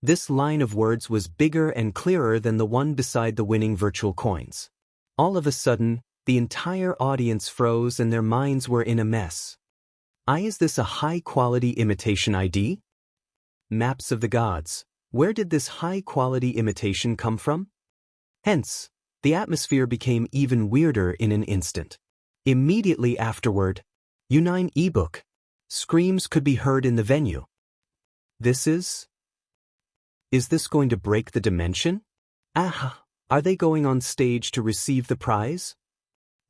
This line of words was bigger and clearer than the one beside the winning virtual coins. All of a sudden, the entire audience froze and their minds were in a mess. Is this a high-quality imitation ID? Maps of the Gods. Where did this high-quality imitation come from? Hence, the atmosphere became even weirder in an instant. Immediately afterward, Unine ebook. Screams could be heard in the venue. Is this going to break the dimension? Are they going on stage to receive the prize?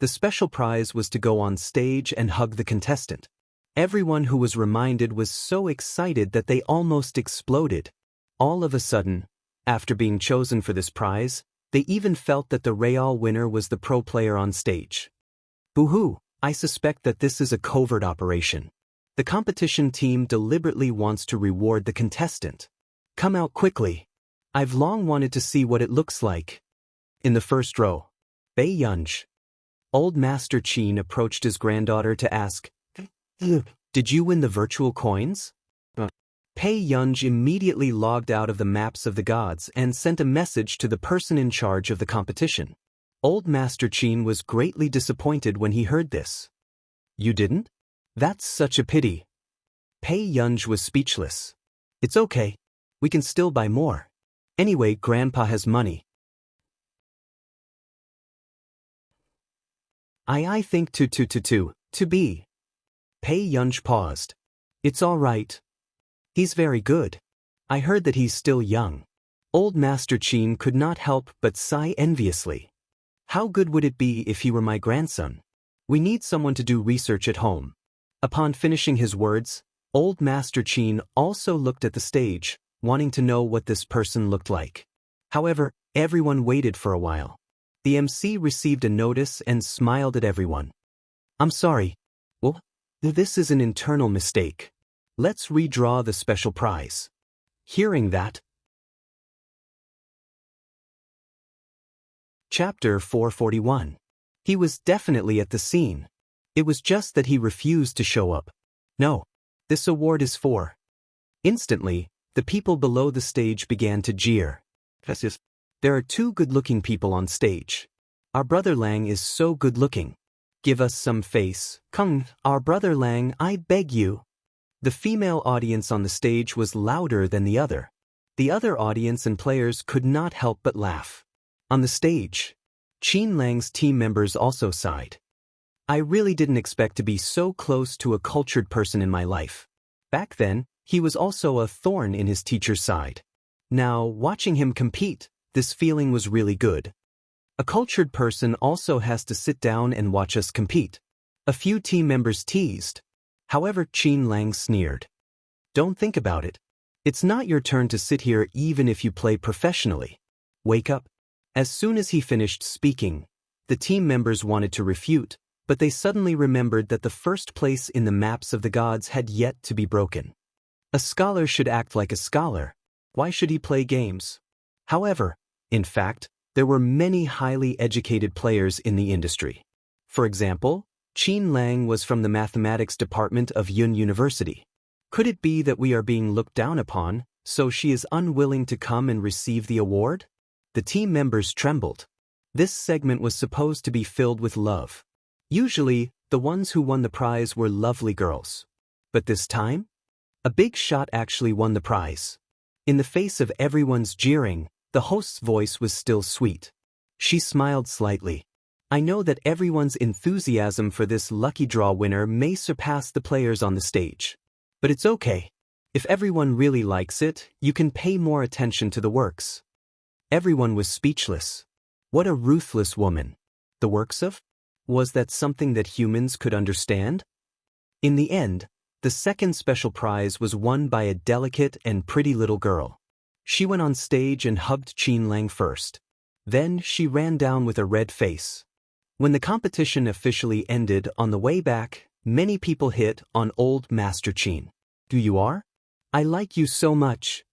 The special prize was to go on stage and hug the contestant. Everyone who was reminded was so excited that they almost exploded. All of a sudden, after being chosen for this prize, They even felt that the Real winner was the pro player on stage. Boo-hoo, I suspect that this is a covert operation. The competition team deliberately wants to reward the contestant. Come out quickly. I've long wanted to see what it looks like. In the first row, Bei Yunj. Old Master Qin approached his granddaughter to ask, "Did you win the virtual coins?" Pei Yunj immediately logged out of the maps of the gods and sent a message to the person in charge of the competition. Old Master Qin was greatly disappointed when he heard this. You didn't? That's such a pity. Pei Yunj was speechless. It's okay. We can still buy more. Anyway, Grandpa has money. I think to be. Pei Yunj paused. It's all right. He's very good. I heard that he's still young. Old Master Qin could not help but sigh enviously. How good would it be if he were my grandson? We need someone to do research at home. Upon finishing his words, Old Master Qin also looked at the stage, wanting to know what this person looked like. However, everyone waited for a while. The MC received a notice and smiled at everyone. I'm sorry. Well, this is an internal mistake. Let's redraw the special prize. Hearing that. Chapter 441. He was definitely at the scene. It was just that he refused to show up. No, this award is for. Instantly, the people below the stage began to jeer. There are two good-looking people on stage. Our brother Lang is so good-looking. Give us some face. Come, our brother Lang, I beg you. The female audience on the stage was louder than the other. The other audience and players could not help but laugh. On the stage, Qin Lang's team members also sighed. I really didn't expect to be so close to a cultured person in my life. Back then, he was also a thorn in his teacher's side. Now, watching him compete, this feeling was really good. A cultured person also has to sit down and watch us compete. A few team members teased. However, Qin Lang sneered. Don't think about it. It's not your turn to sit here even if you play professionally. Wake up. As soon as he finished speaking, the team members wanted to refute, but they suddenly remembered that the first place in the maps of the gods had yet to be broken. A scholar should act like a scholar. Why should he play games? However, in fact, there were many highly educated players in the industry. For example, Qin Lang was from the mathematics department of Yun University. Could it be that we are being looked down upon, so she is unwilling to come and receive the award? The team members trembled. This segment was supposed to be filled with love. Usually, the ones who won the prize were lovely girls. But this time, a big shot actually won the prize. In the face of everyone's jeering, the host's voice was still sweet. She smiled slightly. I know that everyone's enthusiasm for this lucky draw winner may surpass the players on the stage. But it's okay. If everyone really likes it, you can pay more attention to the works. Everyone was speechless. What a ruthless woman. The works of? Was that something that humans could understand? In the end, the second special prize was won by a delicate and pretty little girl. She went on stage and hugged Qin Lang first. Then she ran down with a red face. When the competition officially ended on the way back, many people hit on Old Master Qin. Do you are? I like you so much.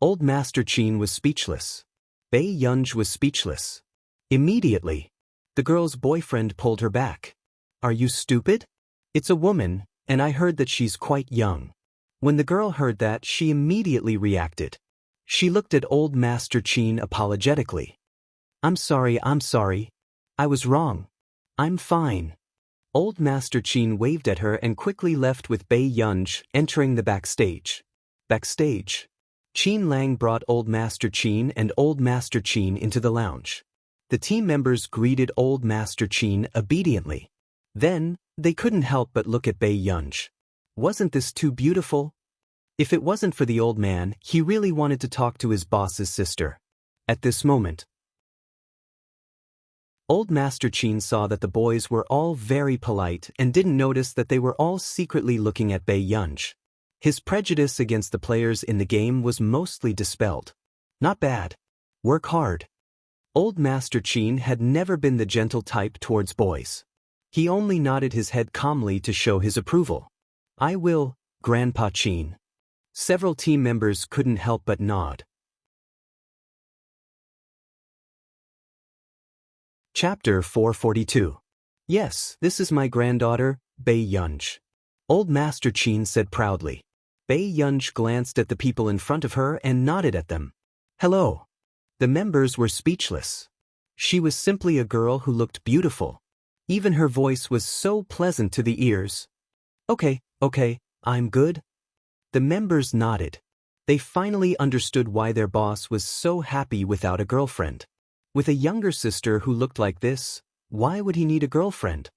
Old Master Qin was speechless. Bei Yunj was speechless. Immediately, the girl's boyfriend pulled her back. Are you stupid? It's a woman, and I heard that she's quite young. When the girl heard that, she immediately reacted. She looked at Old Master Qin apologetically. I'm sorry. I was wrong. I'm fine. Old Master Qin waved at her and quickly left with Bei Yunj, entering the backstage. Backstage, Qin Lang brought Old Master Qin and Old Master Qin into the lounge. The team members greeted Old Master Qin obediently. Then, they couldn't help but look at Bei Yunj. Wasn't this too beautiful? If it wasn't for the old man, he really wanted to talk to his boss's sister. At this moment, Old Master Qin saw that the boys were all very polite and didn't notice that they were all secretly looking at Bei Yunj. His prejudice against the players in the game was mostly dispelled. Not bad. Work hard. Old Master Qin had never been the gentle type towards boys. He only nodded his head calmly to show his approval. "I will, Grandpa Qin." Several team members couldn't help but nod. Chapter 442. "Yes, this is my granddaughter, Bei Yunj," Old Master Qin said proudly. Bei Yunj glanced at the people in front of her and nodded at them. "Hello." The members were speechless. She was simply a girl who looked beautiful. Even her voice was so pleasant to the ears. Okay, I'm good." The members nodded. They finally understood why their boss was so happy without a girlfriend. With a younger sister who looked like this, why would he need a girlfriend?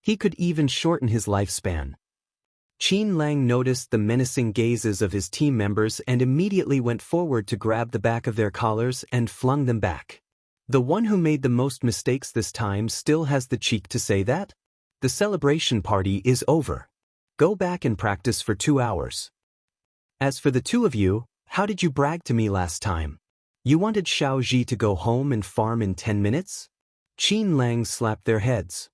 He could even shorten his lifespan. Qin Lang noticed the menacing gazes of his team members and immediately went forward to grab the back of their collars and flung them back. The one who made the most mistakes this time still has the cheek to say that? The celebration party is over. Go back and practice for 2 hours. As for the two of you, how did you brag to me last time? You wanted Xiao Ji to go home and farm in 10 minutes? Qin Lang slapped their heads.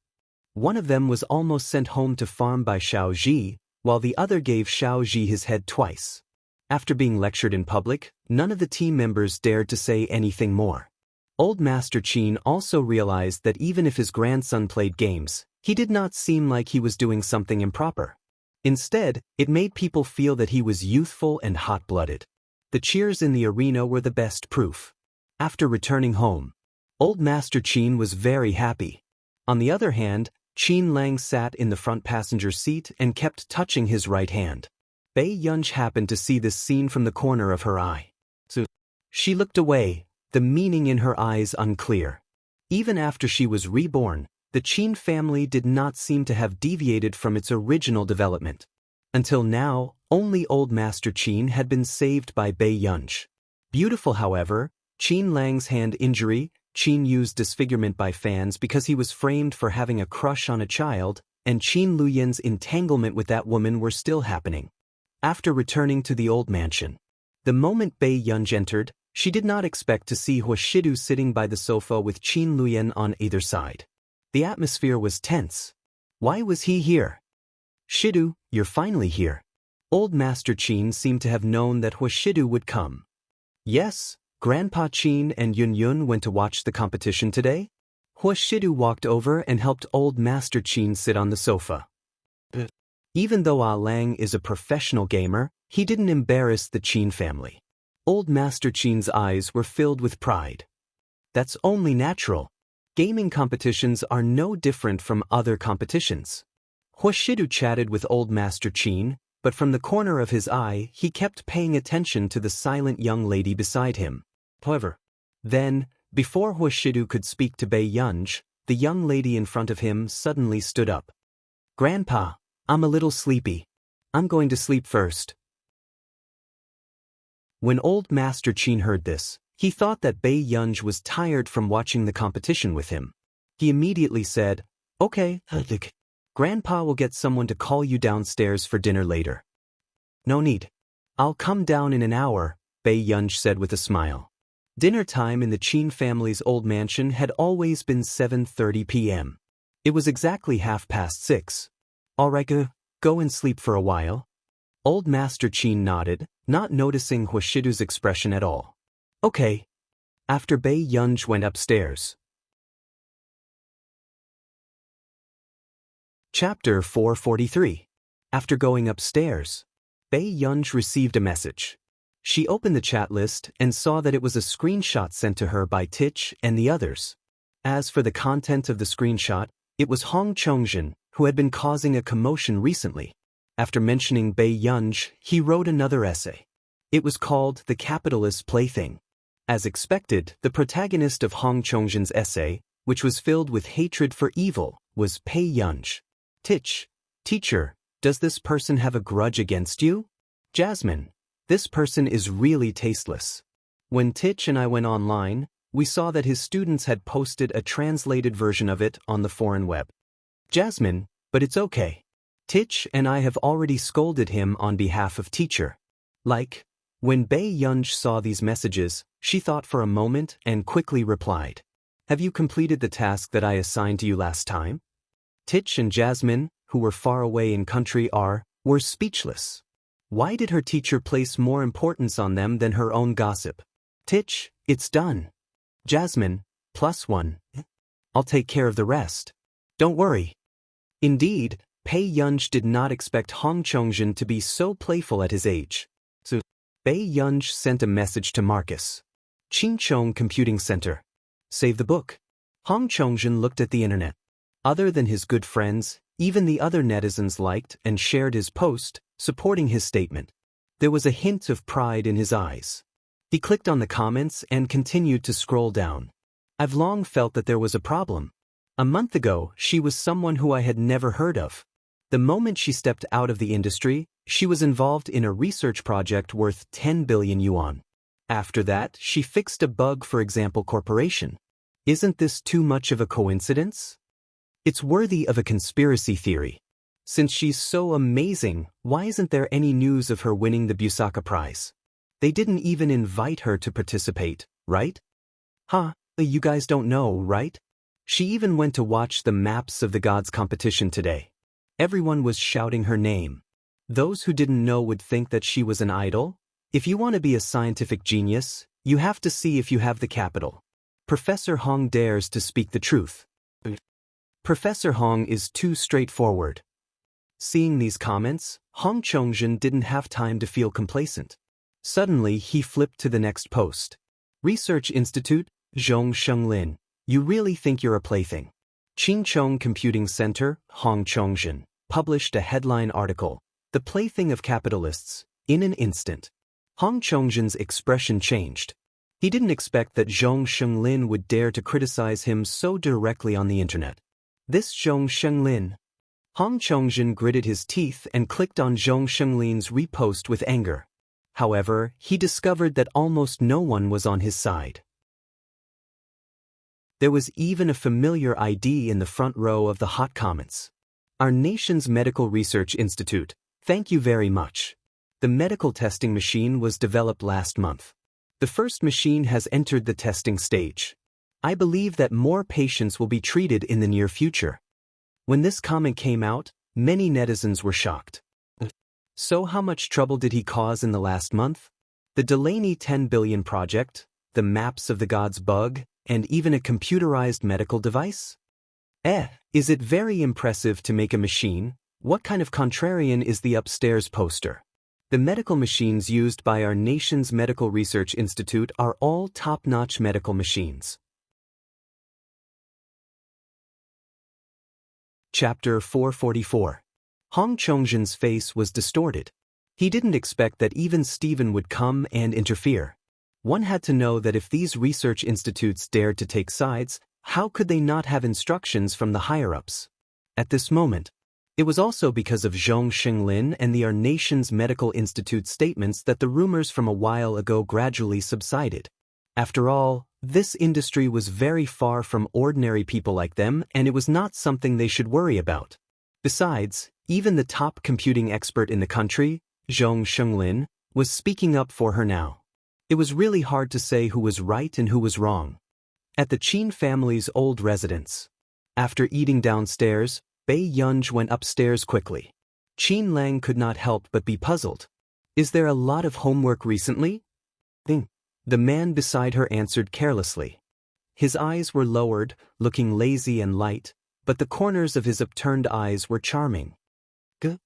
One of them was almost sent home to farm by Xiao Ji, while the other gave Xiao Ji his head twice. After being lectured in public, none of the team members dared to say anything more. Old Master Qin also realized that even if his grandson played games, he did not seem like he was doing something improper. Instead, it made people feel that he was youthful and hot-blooded. The cheers in the arena were the best proof. After returning home, Old Master Qin was very happy. On the other hand, Qin Lang sat in the front passenger seat and kept touching his right hand. Bei Yunj happened to see this scene from the corner of her eye. So she looked away, the meaning in her eyes unclear. Even after she was reborn, the Qin family did not seem to have deviated from its original development. Until now, only Old Master Qin had been saved by Bei Yunj. Beautiful, however, Qin Lang's hand injury, Qin Yu's disfigurement by fans because he was framed for having a crush on a child, and Qin Luyan's entanglement with that woman were still happening. After returning to the old mansion, the moment Bei Yunj entered, she did not expect to see Huashidu sitting by the sofa with Qin Luyan on either side. The atmosphere was tense. Why was he here? "Shidu, you're finally here." Old Master Qin seemed to have known that Huashidu would come. "Yes, Grandpa Qin and Yun went to watch the competition today?" Huashidu walked over and helped Old Master Qin sit on the sofa. Even though Lang is a professional gamer, he didn't embarrass the Qin family. Old Master Qin's eyes were filled with pride. That's only natural. Gaming competitions are no different from other competitions. Huashidu chatted with Old Master Qin, but from the corner of his eye he kept paying attention to the silent young lady beside him. However, then, before Huashidu could speak to Bei Yunj, the young lady in front of him suddenly stood up. "Grandpa, I'm a little sleepy. I'm going to sleep first." When Old Master Qin heard this, he thought that Bei Yunj was tired from watching the competition with him. He immediately said, "Okay, Grandpa will get someone to call you downstairs for dinner later." "No need. I'll come down in an hour," Bei Yunj said with a smile. Dinner time in the Qin family's old mansion had always been 7:30 p.m. It was exactly 6:30. "All right, go and sleep for a while." Old Master Qin nodded, not noticing Huashidu's expression at all. "Okay." After Bei Yunj went upstairs. Chapter 443. After going upstairs, Bei Yunj received a message. She opened the chat list and saw that it was a screenshot sent to her by Tich and the others. As for the content of the screenshot, it was Hong Chongjin, who had been causing a commotion recently. After mentioning Bei Yunj, he wrote another essay. It was called The Capitalist's Plaything. As expected, the protagonist of Hong Chongjin's essay, which was filled with hatred for evil, was Bei Yunj. Tich, "Teacher, does this person have a grudge against you?" "Jasmine, this person is really tasteless." When Tich and I went online, we saw that his students had posted a translated version of it on the foreign web. "Jasmine, but it's okay. Tich and I have already scolded him on behalf of teacher. Like, When Bei Yunj saw these messages, she thought for a moment and quickly replied. Have you completed the task that I assigned to you last time? Titch and Jasmine, who were far away in country were speechless. Why did her teacher place more importance on them than her own gossip? Titch, it's done. Jasmine, +1. I'll take care of the rest. Don't worry. Indeed, Pei Yunj did not expect Hong Chongjin to be so playful at his age. So, Bei Yunj sent a message to Marcus. Qingchong Computing Center. Save the book. Hong Chongjin looked at the internet. Other than his good friends, even the other netizens liked and shared his post, supporting his statement. There was a hint of pride in his eyes. He clicked on the comments and continued to scroll down. I've long felt that there was a problem. A month ago, she was someone who I had never heard of. The moment she stepped out of the industry, she was involved in a research project worth 10 billion yuan. After that, she fixed a bug for Example Corporation. Isn't this too much of a coincidence? It's worthy of a conspiracy theory. Since she's so amazing, why isn't there any news of her winning the Busaka Prize? They didn't even invite her to participate, right? You guys don't know, right? She even went to watch the Maps of the Gods competition today. Everyone was shouting her name. Those who didn't know would think that she was an idol. If you want to be a scientific genius, you have to see if you have the capital. Professor Hong dares to speak the truth. Professor Hong is too straightforward. Seeing these comments, Hong Chongjin didn't have time to feel complacent. Suddenly, he flipped to the next post. Research Institute, Zhong Lin. You really think you're a plaything? Qingchong Computing Center, Hong Chongjin, published a headline article, The Plaything of Capitalists, in an instant. Hong Chongjin's expression changed. He didn't expect that Zhong Lin would dare to criticize him so directly on the internet. This Zhong Lin. Hong Chongjin gritted his teeth and clicked on Zhong Lin's repost with anger. However, he discovered that almost no one was on his side. There was even a familiar ID in the front row of the hot comments. Our nation's Medical Research Institute, thank you very much. The medical testing machine was developed last month. The first machine has entered the testing stage. I believe that more patients will be treated in the near future. When this comment came out, many netizens were shocked. So how much trouble did he cause in the last month? The Delaney 10 billion project, the Maps of the Gods bug, and even a computerized medical device? Is it very impressive to make a machine? What kind of contrarian is the upstairs poster? The medical machines used by our nation's Medical Research Institute are all top-notch medical machines. Chapter 444. Hong Chongjin's face was distorted. He didn't expect that even Stephen would come and interfere. One had to know that if these research institutes dared to take sides, how could they not have instructions from the higher-ups? At this moment, it was also because of Zhong Lin and Our Nation's Medical Institute statements that the rumors from a while ago gradually subsided. After all, this industry was very far from ordinary people like them, and it was not something they should worry about. Besides, even the top computing expert in the country, Zhong Lin, was speaking up for her now. It was really hard to say who was right and who was wrong. At the Qin family's old residence. After eating downstairs, Bei Yunj went upstairs quickly. Qin Lang could not help but be puzzled. Is there a lot of homework recently? The man beside her answered carelessly. His eyes were lowered, looking lazy and light, but the corners of his upturned eyes were charming.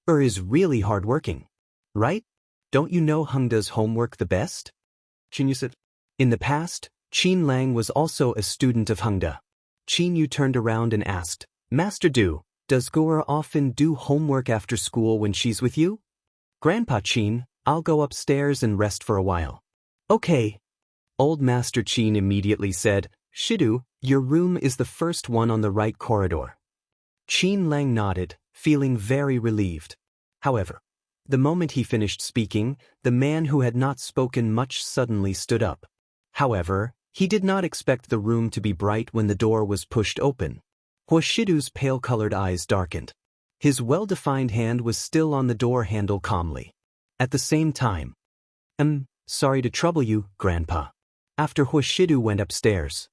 Is really hardworking, right? Don't you know Hung does homework the best? Qin Yu said. In the past, Qin Lang was also a student of Hung. Qin Yu turned around and asked, Master Du, does Gora often do homework after school when she's with you? Grandpa Qin, I'll go upstairs and rest for a while. Okay. Old Master Qin immediately said, Shidu, your room is the first one on the right corridor. Qin Lang nodded, feeling very relieved. However, the moment he finished speaking, the man who had not spoken much suddenly stood up. However, he did not expect the room to be bright when the door was pushed open. Shidu's pale-colored eyes darkened. His well-defined hand was still on the door handle calmly. At the same time, Sorry to trouble you, Grandpa. After Huashidu went upstairs.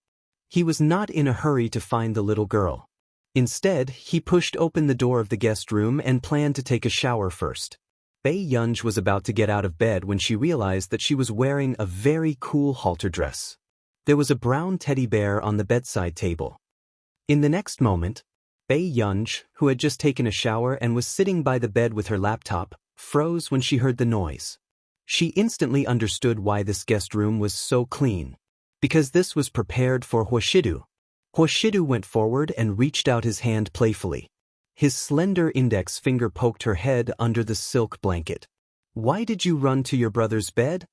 He was not in a hurry to find the little girl. Instead, he pushed open the door of the guest room and planned to take a shower first. Bei Yunj was about to get out of bed when she realized that she was wearing a very cool halter dress. There was a brown teddy bear on the bedside table. In the next moment, Bei Yunj, who had just taken a shower and was sitting by the bed with her laptop, froze when she heard the noise. She instantly understood why this guest room was so clean. Because this was prepared for Huashidu. Huashidu went forward and reached out his hand playfully. His slender index finger poked her head under the silk blanket. Why did you run to your brother's bed?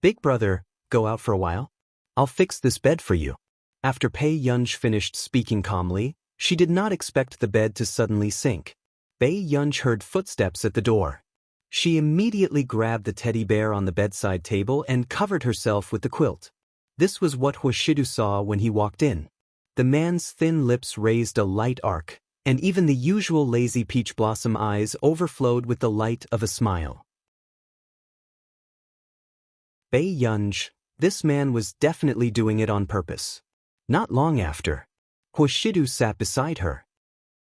Big brother, go out for a while. I'll fix this bed for you. After Bei Yunj finished speaking calmly, she did not expect the bed to suddenly sink. Bei Yunj heard footsteps at the door. She immediately grabbed the teddy bear on the bedside table and covered herself with the quilt. This was what Huashidu saw when he walked in. The man's thin lips raised a light arc, and even the usual lazy peach blossom eyes overflowed with the light of a smile. Bei Yunj, this man was definitely doing it on purpose. Not long after, Huashidu sat beside her.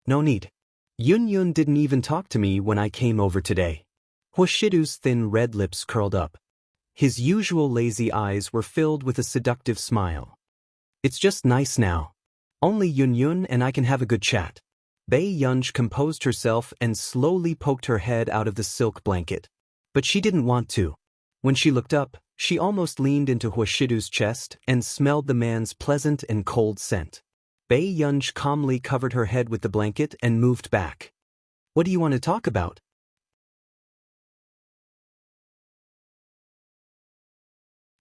No need. Yun didn't even talk to me when I came over today. Huashidu's thin red lips curled up. His usual lazy eyes were filled with a seductive smile. It's just nice now. Only Yun and I can have a good chat. Bei Yunj composed herself and slowly poked her head out of the silk blanket. But she didn't want to. When she looked up, she almost leaned into Huashidu's chest and smelled the man's pleasant and cold scent. Bei Yunj calmly covered her head with the blanket and moved back. What do you want to talk about?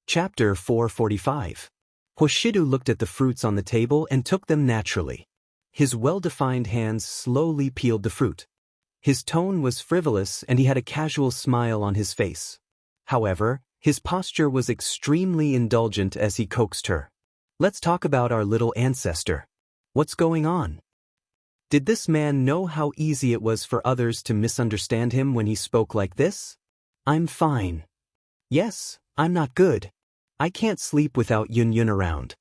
Chapter 445. Huashidu looked at the fruits on the table and took them naturally. His well-defined hands slowly peeled the fruit. His tone was frivolous and he had a casual smile on his face. However, his posture was extremely indulgent as he coaxed her. Let's talk about our little ancestor. What's going on? Did this man know how easy it was for others to misunderstand him when he spoke like this? I'm fine. Yes, I'm not good. I can't sleep without Yun around.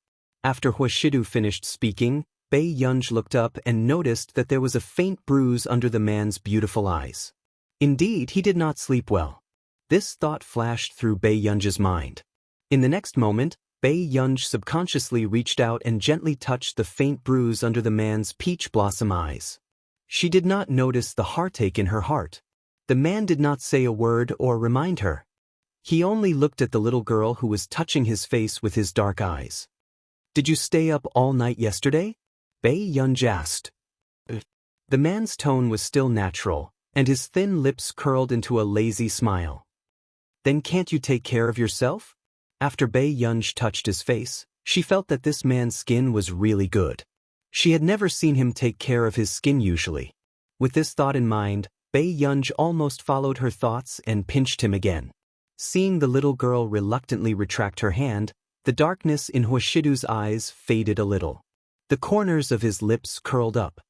After Huashidu finished speaking, Bei Yunj looked up and noticed that there was a faint bruise under the man's beautiful eyes. Indeed, he did not sleep well. This thought flashed through Bei Yunj's mind. In the next moment, Bei Yunj subconsciously reached out and gently touched the faint bruise under the man's peach blossom eyes. She did not notice the heartache in her heart. The man did not say a word or remind her. He only looked at the little girl who was touching his face with his dark eyes. Did you stay up all night yesterday? Bei Yunj asked. The man's tone was still natural, and his thin lips curled into a lazy smile. Then can't you take care of yourself? After Bei Yunj touched his face, she felt that this man's skin was really good. She had never seen him take care of his skin usually. With this thought in mind, Bei Yunj almost followed her thoughts and pinched him again. Seeing the little girl reluctantly retract her hand, the darkness in Huashidu's eyes faded a little. The corners of his lips curled up.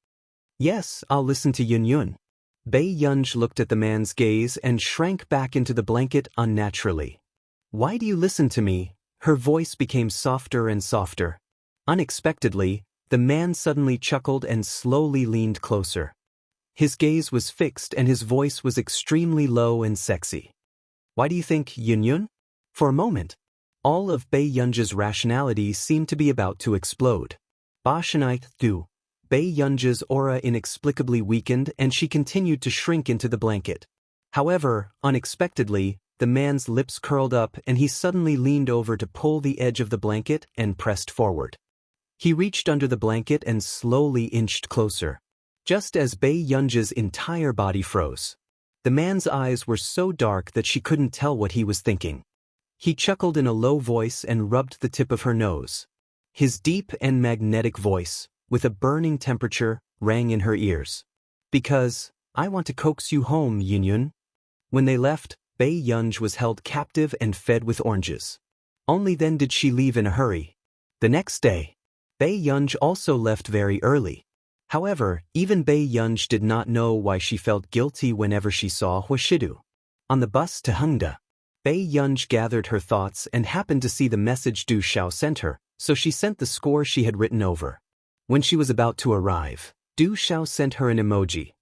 Yes, I'll listen to Yun. Bei Yunj looked at the man's gaze and shrank back into the blanket unnaturally. Why do you listen to me? Her voice became softer and softer. Unexpectedly, the man suddenly chuckled and slowly leaned closer. His gaze was fixed and his voice was extremely low and sexy. Why do you think Yun? For a moment, all of Bei Yunj's rationality seemed to be about to explode. Bei Yunj's aura inexplicably weakened and she continued to shrink into the blanket. However, unexpectedly, the man's lips curled up and he suddenly leaned over to pull the edge of the blanket and pressed forward. He reached under the blanket and slowly inched closer. Just as Bei Yunj's entire body froze. The man's eyes were so dark that she couldn't tell what he was thinking. He chuckled in a low voice and rubbed the tip of her nose. His deep and magnetic voice, with a burning temperature, rang in her ears. Because, I want to coax you home, Yun. When they left, Bei Yunj was held captive and fed with oranges. Only then did she leave in a hurry. The next day, Bei Yunj also left very early. However, even Bei Yunj did not know why she felt guilty whenever she saw Huashidu. On the bus to Hengda, Bei Yunj gathered her thoughts and happened to see the message Du Xiao sent her, so she sent the score she had written over. When she was about to arrive, Du Xiao sent her an emoji.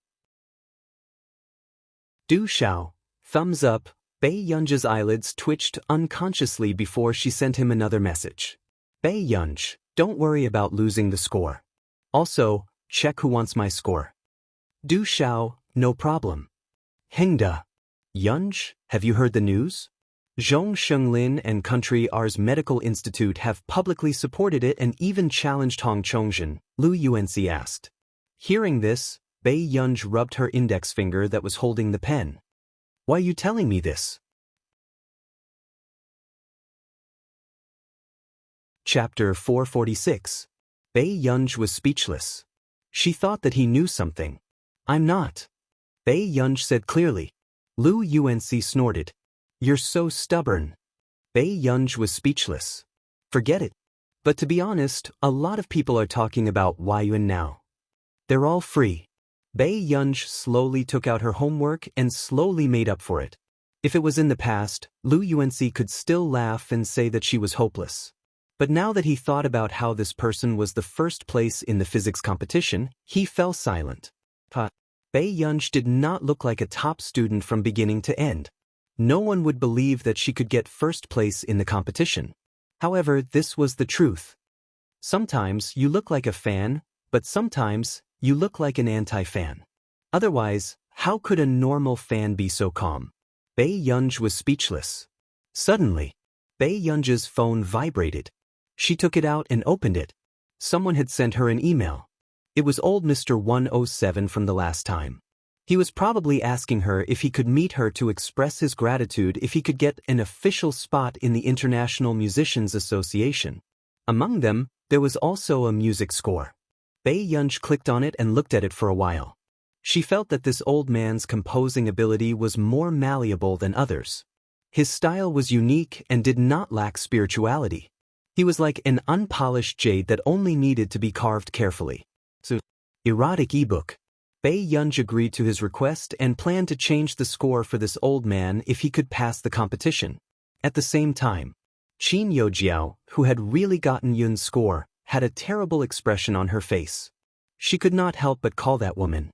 Du Xiao, thumbs up. Bei Yunj's eyelids twitched unconsciously before she sent him another message. Bei Yunj, don't worry about losing the score. Also, check who wants my score. Du Xiao, no problem. Hengda. Yunj, have you heard the news? Zhong Lin and Country R's Medical Institute have publicly supported it and even challenged Hong Chongzhen, Lu Yuanxi asked. Hearing this, Bei Yunj rubbed her index finger that was holding the pen. Why are you telling me this? Chapter 446. Bei Yunj was speechless. She thought that he knew something. I'm not. Bei Yunj said clearly. Lu Yuanxi snorted. You're so stubborn. Bei Yunj was speechless. Forget it. But to be honest, a lot of people are talking about Yuan now. They're all free. Bei Yunj slowly took out her homework and slowly made up for it. If it was in the past, Lu Yuanxi could still laugh and say that she was hopeless. But now that he thought about how this person was the first place in the physics competition, he fell silent. Bei Yunj did not look like a top student from beginning to end. No one would believe that she could get first place in the competition. However, this was the truth. Sometimes you look like a fan, but sometimes you look like an anti-fan. Otherwise, how could a normal fan be so calm? Bei Yunj was speechless. Suddenly, Bei Yunj's phone vibrated. She took it out and opened it. Someone had sent her an email. It was old Mr. 107 from the last time. He was probably asking her if he could meet her to express his gratitude if he could get an official spot in the International Musicians Association. Among them, there was also a music score. Bei Yunj clicked on it and looked at it for a while. She felt that this old man's composing ability was more malleable than others. His style was unique and did not lack spirituality. He was like an unpolished jade that only needed to be carved carefully. So, erotic ebook. Bei Yunj agreed to his request and planned to change the score for this old man if he could pass the competition. At the same time, Qin Youjiao, who had really gotten Yun's score, had a terrible expression on her face. She could not help but call that woman.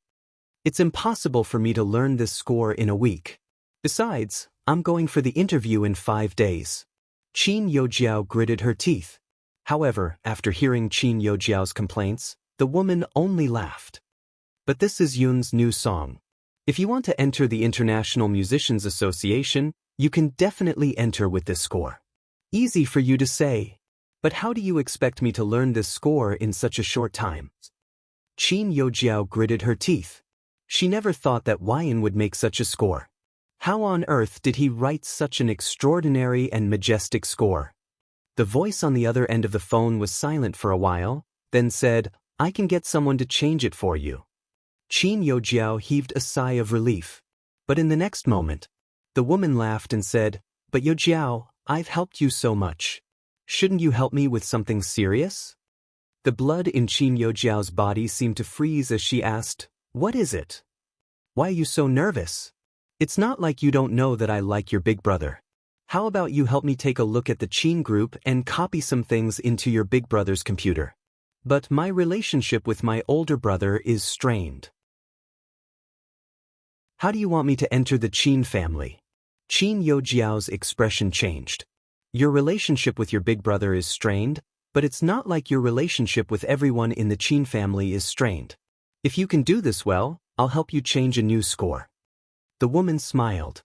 It's impossible for me to learn this score in a week. Besides, I'm going for the interview in 5 days. Qin Youjiao gritted her teeth. However, after hearing Qin Youjiao's complaints, the woman only laughed. But this is Yun's new song. If you want to enter the International Musicians Association, you can definitely enter with this score. Easy for you to say. But how do you expect me to learn this score in such a short time? Qin Youjiao gritted her teeth. She never thought that Yun would make such a score. How on earth did he write such an extraordinary and majestic score? The voice on the other end of the phone was silent for a while, then said, I can get someone to change it for you. Qin Youjiao heaved a sigh of relief. But in the next moment, the woman laughed and said, But Youjiao, I've helped you so much. Shouldn't you help me with something serious? The blood in Qin Youjiao's body seemed to freeze as she asked, What is it? Why are you so nervous? It's not like you don't know that I like your big brother. How about you help me take a look at the Qin group and copy some things into your big brother's computer? But my relationship with my older brother is strained. How do you want me to enter the Qin family? Qin Youjiao's expression changed. Your relationship with your big brother is strained, but it's not like your relationship with everyone in the Qin family is strained. If you can do this well, I'll help you change a new score. The woman smiled.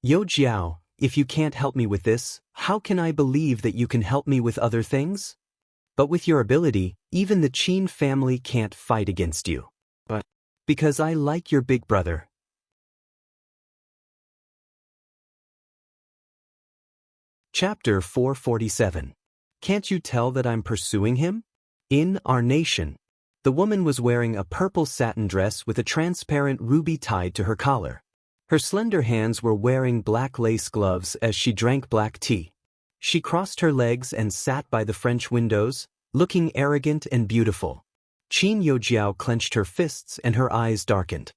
Youjiao, if you can't help me with this, how can I believe that you can help me with other things? But with your ability, even the Qin family can't fight against you. But because I like your big brother. Chapter 447. Can't you tell that I'm pursuing him? In our nation, the woman was wearing a purple satin dress with a transparent ruby tied to her collar. Her slender hands were wearing black lace gloves as she drank black tea. She crossed her legs and sat by the French windows, looking arrogant and beautiful. Qin Youjiao clenched her fists and her eyes darkened.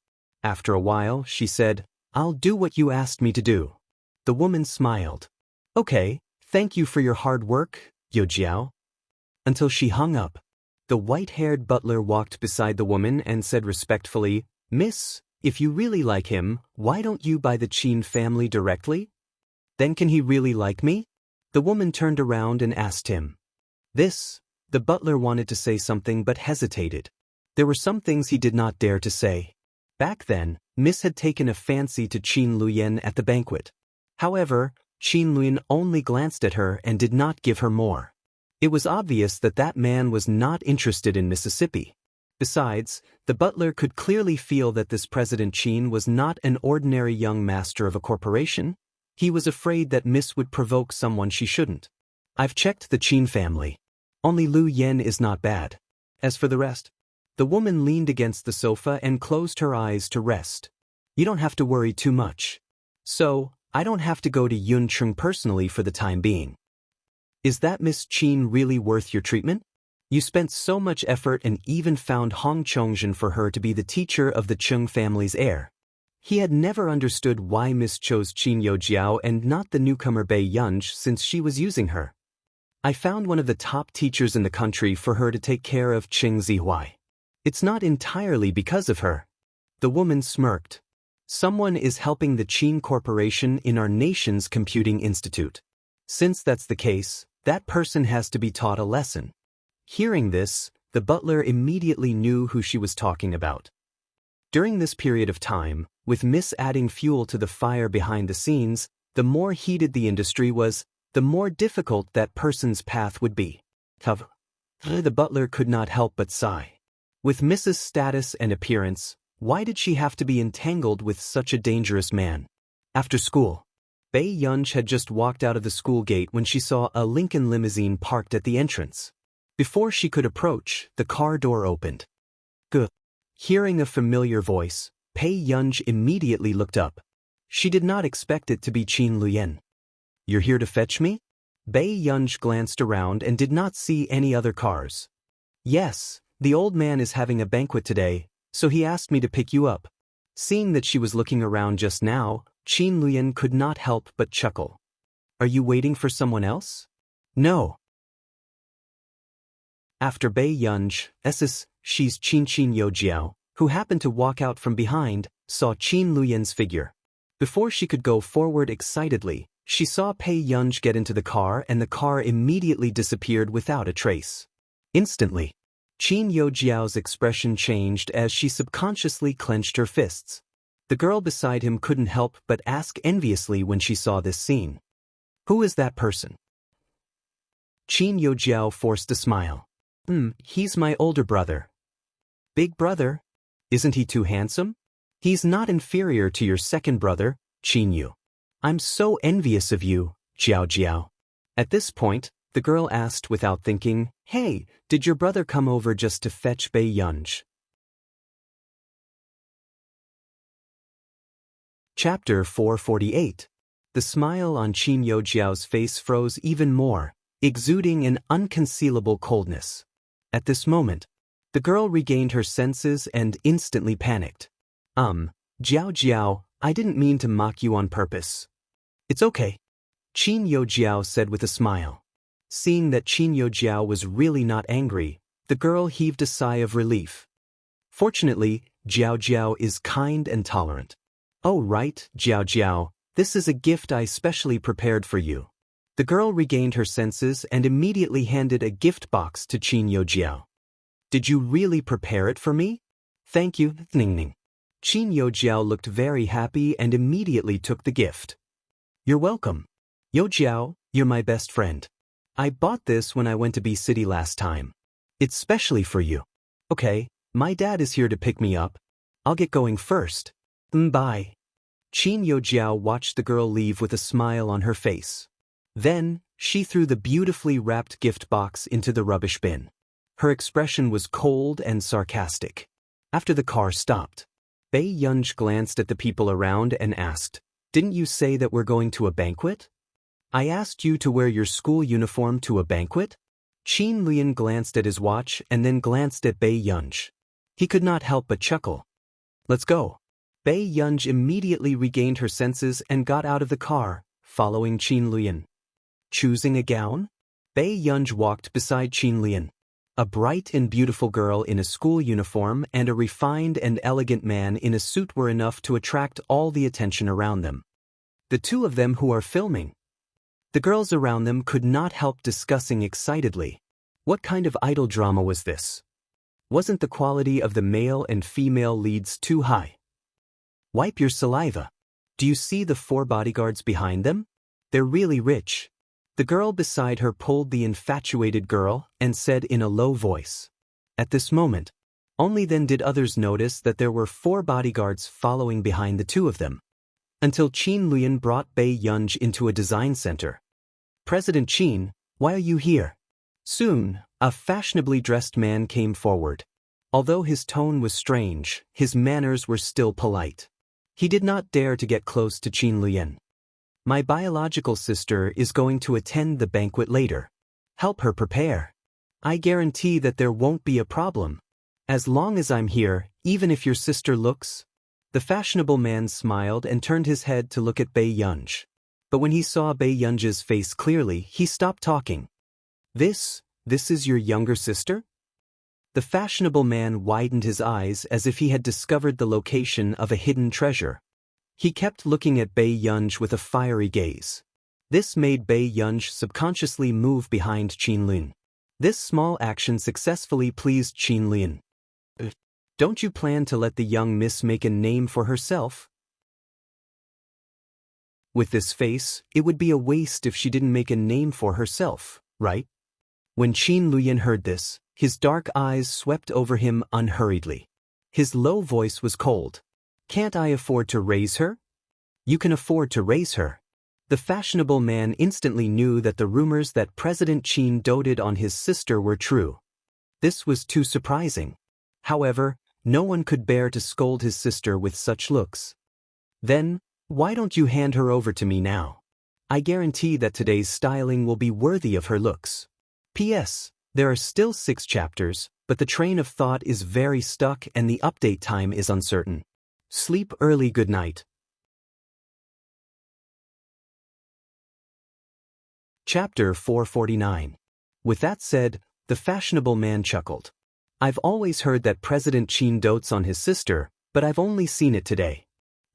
After a while, she said, I'll do what you asked me to do. The woman smiled. Okay, thank you for your hard work, Yojiao. Until she hung up. The white-haired butler walked beside the woman and said respectfully, Miss, if you really like him, why don't you buy the Qin family directly? Then can he really like me? The woman turned around and asked him. The butler wanted to say something but hesitated. There were some things he did not dare to say. Back then, Miss had taken a fancy to Qin Luyan at the banquet. However, Qin Luyan only glanced at her and did not give her more. It was obvious that that man was not interested in Mississippi. Besides, the butler could clearly feel that this President Qin was not an ordinary young master of a corporation. He was afraid that Miss would provoke someone she shouldn't. I've checked the Qin family. Only Lu Yen is not bad. As for the rest, the woman leaned against the sofa and closed her eyes to rest. You don't have to worry too much. So, I don't have to go to Yuncheng personally for the time being. Is that Miss Qin really worth your treatment? You spent so much effort and even found Hong Chongzhen for her to be the teacher of the Cheng family's heir. He had never understood why Miss chose Qin Yojiao and not the newcomer Bei Yunj since she was using her. I found one of the top teachers in the country for her to take care of Cheng Zihuai. It's not entirely because of her. The woman smirked. Someone is helping the Qin Corporation in our nation's computing institute. Since that's the case, that person has to be taught a lesson. Hearing this, the butler immediately knew who she was talking about. During this period of time, with Miss adding fuel to the fire behind the scenes, the more heated the industry was, the more difficult that person's path would be. The butler could not help but sigh. With Mrs. status and appearance, why did she have to be entangled with such a dangerous man? After school, Bei Yunj had just walked out of the school gate when she saw a Lincoln limousine parked at the entrance. Before she could approach, the car door opened. Good. Hearing a familiar voice, Bei Yunj immediately looked up. She did not expect it to be Qin Luyan. You're here to fetch me? Bei Yunj glanced around and did not see any other cars. Yes, the old man is having a banquet today, so he asked me to pick you up. Seeing that she was looking around just now, Qin Luyan could not help but chuckle. Are you waiting for someone else? No. After Bei Yunj, she's Qin Yojiao, who happened to walk out from behind, saw Qin Luyan's figure. Before she could go forward excitedly, she saw Bei Yunj get into the car and the car immediately disappeared without a trace. Instantly, Qin Yojiao's expression changed as she subconsciously clenched her fists. The girl beside him couldn't help but ask enviously when she saw this scene. Who is that person? Qin Yojiao forced a smile. He's my older brother. Big brother? Isn't he too handsome? He's not inferior to your second brother, Qin Yu. I'm so envious of you, Jiao Jiao. At this point, the girl asked without thinking, Hey, did your brother come over just to fetch Bei Yunj? Chapter 448. The smile on Qin Yojiao's face froze even more, exuding an unconcealable coldness. At this moment, the girl regained her senses and instantly panicked. Jiao Jiao, I didn't mean to mock you on purpose. It's okay, Qin Yojiao said with a smile. Seeing that Qin Yojiao was really not angry, the girl heaved a sigh of relief. Fortunately, Jiao Jiao is kind and tolerant. Oh right, Jiao Jiao, this is a gift I specially prepared for you. The girl regained her senses and immediately handed a gift box to Qin Yojiao. Did you really prepare it for me? Thank you, Ning. Qin Yojiao looked very happy and immediately took the gift. You're welcome. Yojiao, you're my best friend. I bought this when I went to B City last time. It's specially for you. Okay, my dad is here to pick me up. I'll get going first. Bye. Qin Yojiao watched the girl leave with a smile on her face. Then, she threw the beautifully wrapped gift box into the rubbish bin. Her expression was cold and sarcastic. After the car stopped, Bei Yunj glanced at the people around and asked, Didn't you say that we're going to a banquet? I asked you to wear your school uniform to a banquet? Qin Luyan glanced at his watch and then glanced at Bei Yunj. He could not help but chuckle. Let's go. Bei Yunj immediately regained her senses and got out of the car, following Qin Luyan. Choosing a gown? Bei Yunj walked beside Qin Luyan. A bright and beautiful girl in a school uniform and a refined and elegant man in a suit were enough to attract all the attention around them. The two of them who are filming. The girls around them could not help discussing excitedly. What kind of idol drama was this? Wasn't the quality of the male and female leads too high? Wipe your saliva. Do you see the 4 bodyguards behind them? They're really rich. The girl beside her pulled the infatuated girl and said in a low voice. At this moment, only then did others notice that there were 4 bodyguards following behind the two of them. Until Qin Luyan brought Bei Yunj into a design center. President Qin, why are you here? Soon, a fashionably dressed man came forward. Although his tone was strange, his manners were still polite. He did not dare to get close to Qin Luyan. My biological sister is going to attend the banquet later. Help her prepare. I guarantee that there won't be a problem. As long as I'm here, even if your sister looks... The fashionable man smiled and turned his head to look at Bei Yunj. But when he saw Bei Yunj's face clearly, he stopped talking. This is your younger sister? The fashionable man widened his eyes as if he had discovered the location of a hidden treasure. He kept looking at Bei Yunj with a fiery gaze. This made Bei Yunj subconsciously move behind Qin Luyan. This small action successfully pleased Qin Luyan. Don't you plan to let the young miss make a name for herself? With this face, it would be a waste if she didn't make a name for herself, right? When Qin Luyan heard this, his dark eyes swept over him unhurriedly. His low voice was cold. Can't I afford to raise her? You can afford to raise her. The fashionable man instantly knew that the rumors that President Qin doted on his sister were true. This was too surprising. However, no one could bear to scold his sister with such looks. Then, why don't you hand her over to me now? I guarantee that today's styling will be worthy of her looks. P.S. There are still 6 chapters, but the train of thought is very stuck and the update time is uncertain. Sleep early, good night. Chapter 449. With that said, the fashionable man chuckled. I've always heard that President Qin dotes on his sister, but I've only seen it today.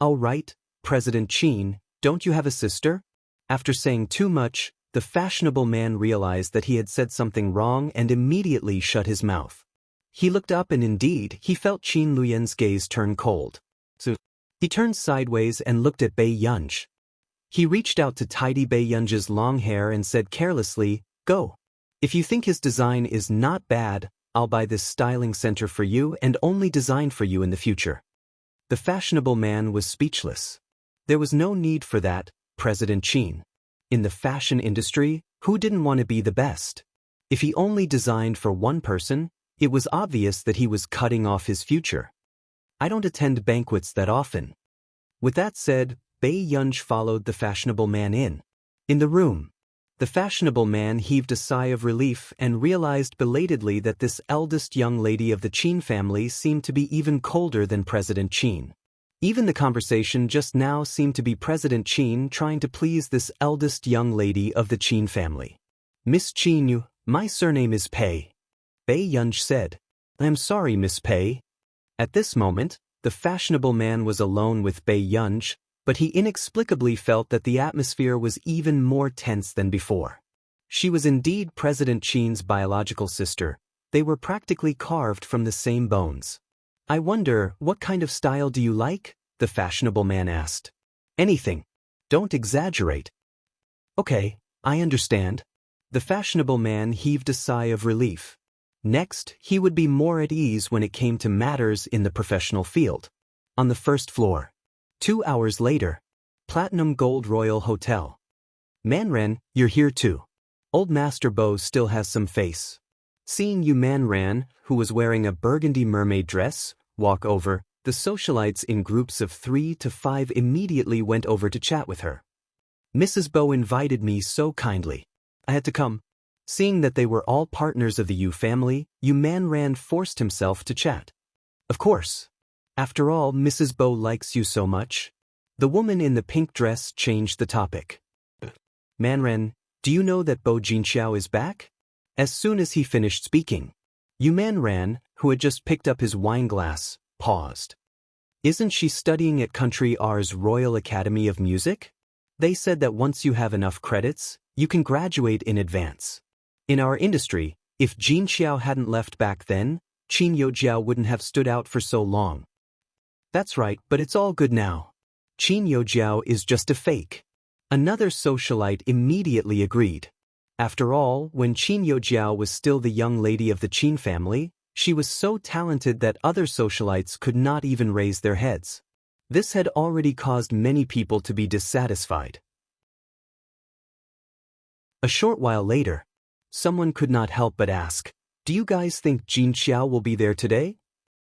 All right, President Qin, don't you have a sister? After saying too much, the fashionable man realized that he had said something wrong and immediately shut his mouth. He looked up and indeed, he felt Qin Luyan's gaze turn cold. So, he turned sideways and looked at Bei Yunj. He reached out to tidy Bei Yunj's long hair and said carelessly, Go. If you think his design is not bad, I'll buy this styling center for you and only design for you in the future. The fashionable man was speechless. There was no need for that, President Qin. In the fashion industry, who didn't want to be the best? If he only designed for one person, it was obvious that he was cutting off his future. I don't attend banquets that often. With that said, Bei Yunj followed the fashionable man in. In the room, the fashionable man heaved a sigh of relief and realized belatedly that this eldest young lady of the Qin family seemed to be even colder than President Qin. Even the conversation just now seemed to be President Qin trying to please this eldest young lady of the Qin family. Miss Qin, my surname is Pei. Bei Yunj said. I'm sorry, Miss Pei. At this moment, the fashionable man was alone with Bei Yunj, but he inexplicably felt that the atmosphere was even more tense than before. She was indeed President Qin's biological sister. They were practically carved from the same bones. I wonder, what kind of style do you like? The fashionable man asked. Anything. Don't exaggerate. Okay, I understand. The fashionable man heaved a sigh of relief. Next, he would be more at ease when it came to matters in the professional field. On the first floor. 2 hours later. Platinum Gold Royal Hotel. Manran, you're here too. Old Master Bo still has some face. Seeing you Manran, who was wearing a burgundy mermaid dress, walk over, the socialites in groups of 3 to 5 immediately went over to chat with her. Mrs. Bo invited me so kindly. I had to come. Seeing that they were all partners of the Yu family, Yu Manran forced himself to chat. Of course. After all, Mrs. Bo likes you so much. The woman in the pink dress changed the topic. Manren, do you know that Bo Jinxiao is back? As soon as he finished speaking, Yu Manran, who had just picked up his wine glass, paused. Isn't she studying at Country R's Royal Academy of Music? They said that once you have enough credits, you can graduate in advance. In our industry, if Jin Xiao hadn't left back then, Qin Youjiao wouldn't have stood out for so long. That's right, but it's all good now. Qin Youjiao is just a fake. Another socialite immediately agreed. After all, when Qin Youjiao was still the young lady of the Qin family, she was so talented that other socialites could not even raise their heads. This had already caused many people to be dissatisfied. A short while later, someone could not help but ask, "Do you guys think Jin Xiao will be there today?"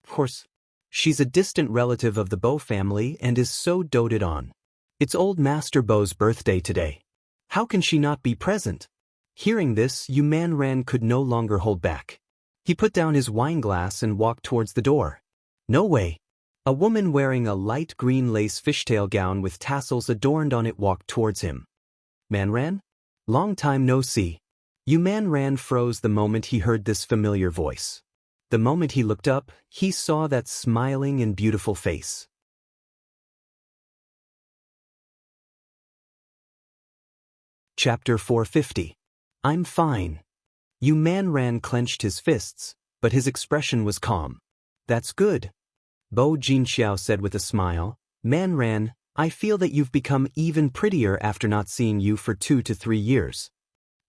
Of course, she's a distant relative of the Bo family and is so doted on. It's old Master Bo's birthday today. How can she not be present? Hearing this, Yu Manran could no longer hold back. He put down his wine glass and walked towards the door. No way. A woman wearing a light green lace fishtail gown with tassels adorned on it walked towards him. Manran? Long time no see. Yu Manran froze the moment he heard this familiar voice. The moment he looked up, he saw that smiling and beautiful face. Chapter 450. I'm fine. Yu Manran clenched his fists, but his expression was calm. That's good. Bo Jinxiao said with a smile, Manran, I feel that you've become even prettier after not seeing you for 2 to 3 years.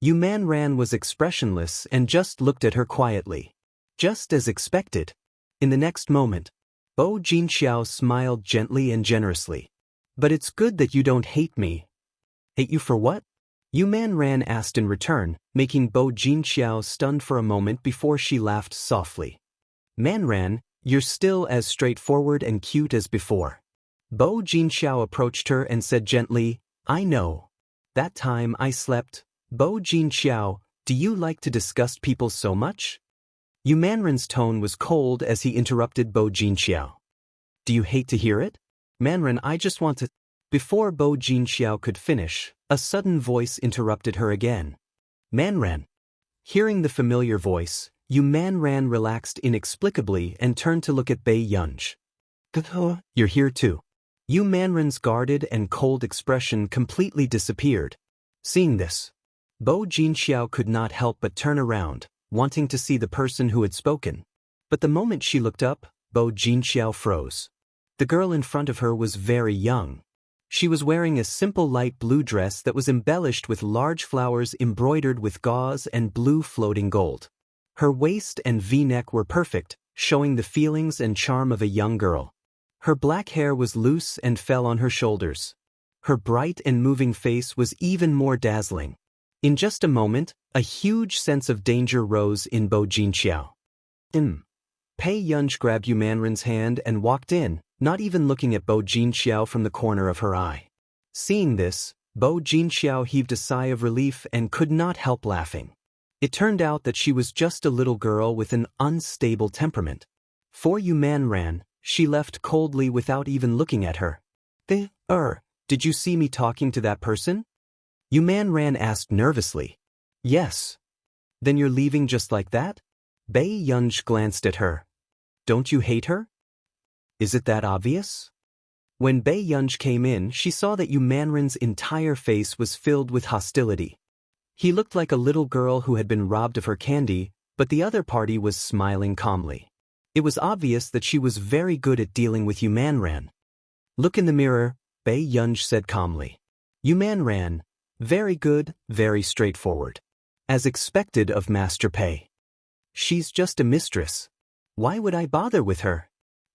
Yu Manran was expressionless and just looked at her quietly. Just as expected. In the next moment, Bo Jinxiao smiled gently and generously. But it's good that you don't hate me. Hate you for what? Yu Manran asked in return, making Bo Jinxiao stunned for a moment before she laughed softly. Manran, you're still as straightforward and cute as before. Bo Jinxiao approached her and said gently, I know. That time I slept. Bo Jinxiao, do you like to disgust people so much? Yu Manran's tone was cold as he interrupted Bo Jinxiao. Do you hate to hear it? Manran, I just want to... Before Bo Jinxiao could finish, a sudden voice interrupted her again. Manran. Hearing the familiar voice, Yu Manran relaxed inexplicably and turned to look at Bei Yunj. You're here too. Yu Manran's guarded and cold expression completely disappeared. Seeing this, Bo Jinxiao could not help but turn around, wanting to see the person who had spoken. But the moment she looked up, Bo Jinxiao froze. The girl in front of her was very young. She was wearing a simple light blue dress that was embellished with large flowers embroidered with gauze and blue floating gold. Her waist and V-neck were perfect, showing the feelings and charm of a young girl. Her black hair was loose and fell on her shoulders. Her bright and moving face was even more dazzling. In just a moment, a huge sense of danger rose in Bo Jinxiao. Pei Yunj grabbed Yu Manran's hand and walked in, not even looking at Bo Jinxiao from the corner of her eye. Seeing this, Bo Jinxiao heaved a sigh of relief and could not help laughing. It turned out that she was just a little girl with an unstable temperament. For Yu Manran, she left coldly without even looking at her. Did you see me talking to that person? Yu Manran asked nervously. Yes. Then you're leaving just like that? Bei Yunj glanced at her. Don't you hate her? Is it that obvious? When Bei Yunj came in, she saw that Yu Manran's entire face was filled with hostility. He looked like a little girl who had been robbed of her candy, but the other party was smiling calmly. It was obvious that she was very good at dealing with Yu Manran. Look in the mirror, Bei Yunj said calmly. Yu Manran, very good, very straightforward. As expected of Master Pei. She's just a mistress. Why would I bother with her?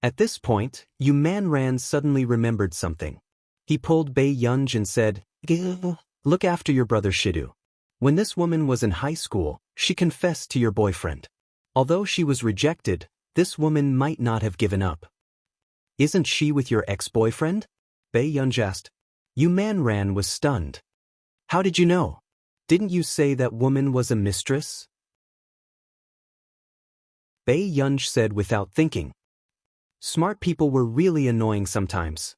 At this point, Yu Manran suddenly remembered something. He pulled Bei Yunj and said, Look after your brother Shidu. When this woman was in high school, she confessed to your boyfriend. Although she was rejected, this woman might not have given up. Isn't she with your ex-boyfriend? Bei Yunj asked. Yu Manran was stunned. How did you know? Didn't you say that woman was a mistress? Bei Yunj said without thinking. Smart people were really annoying sometimes.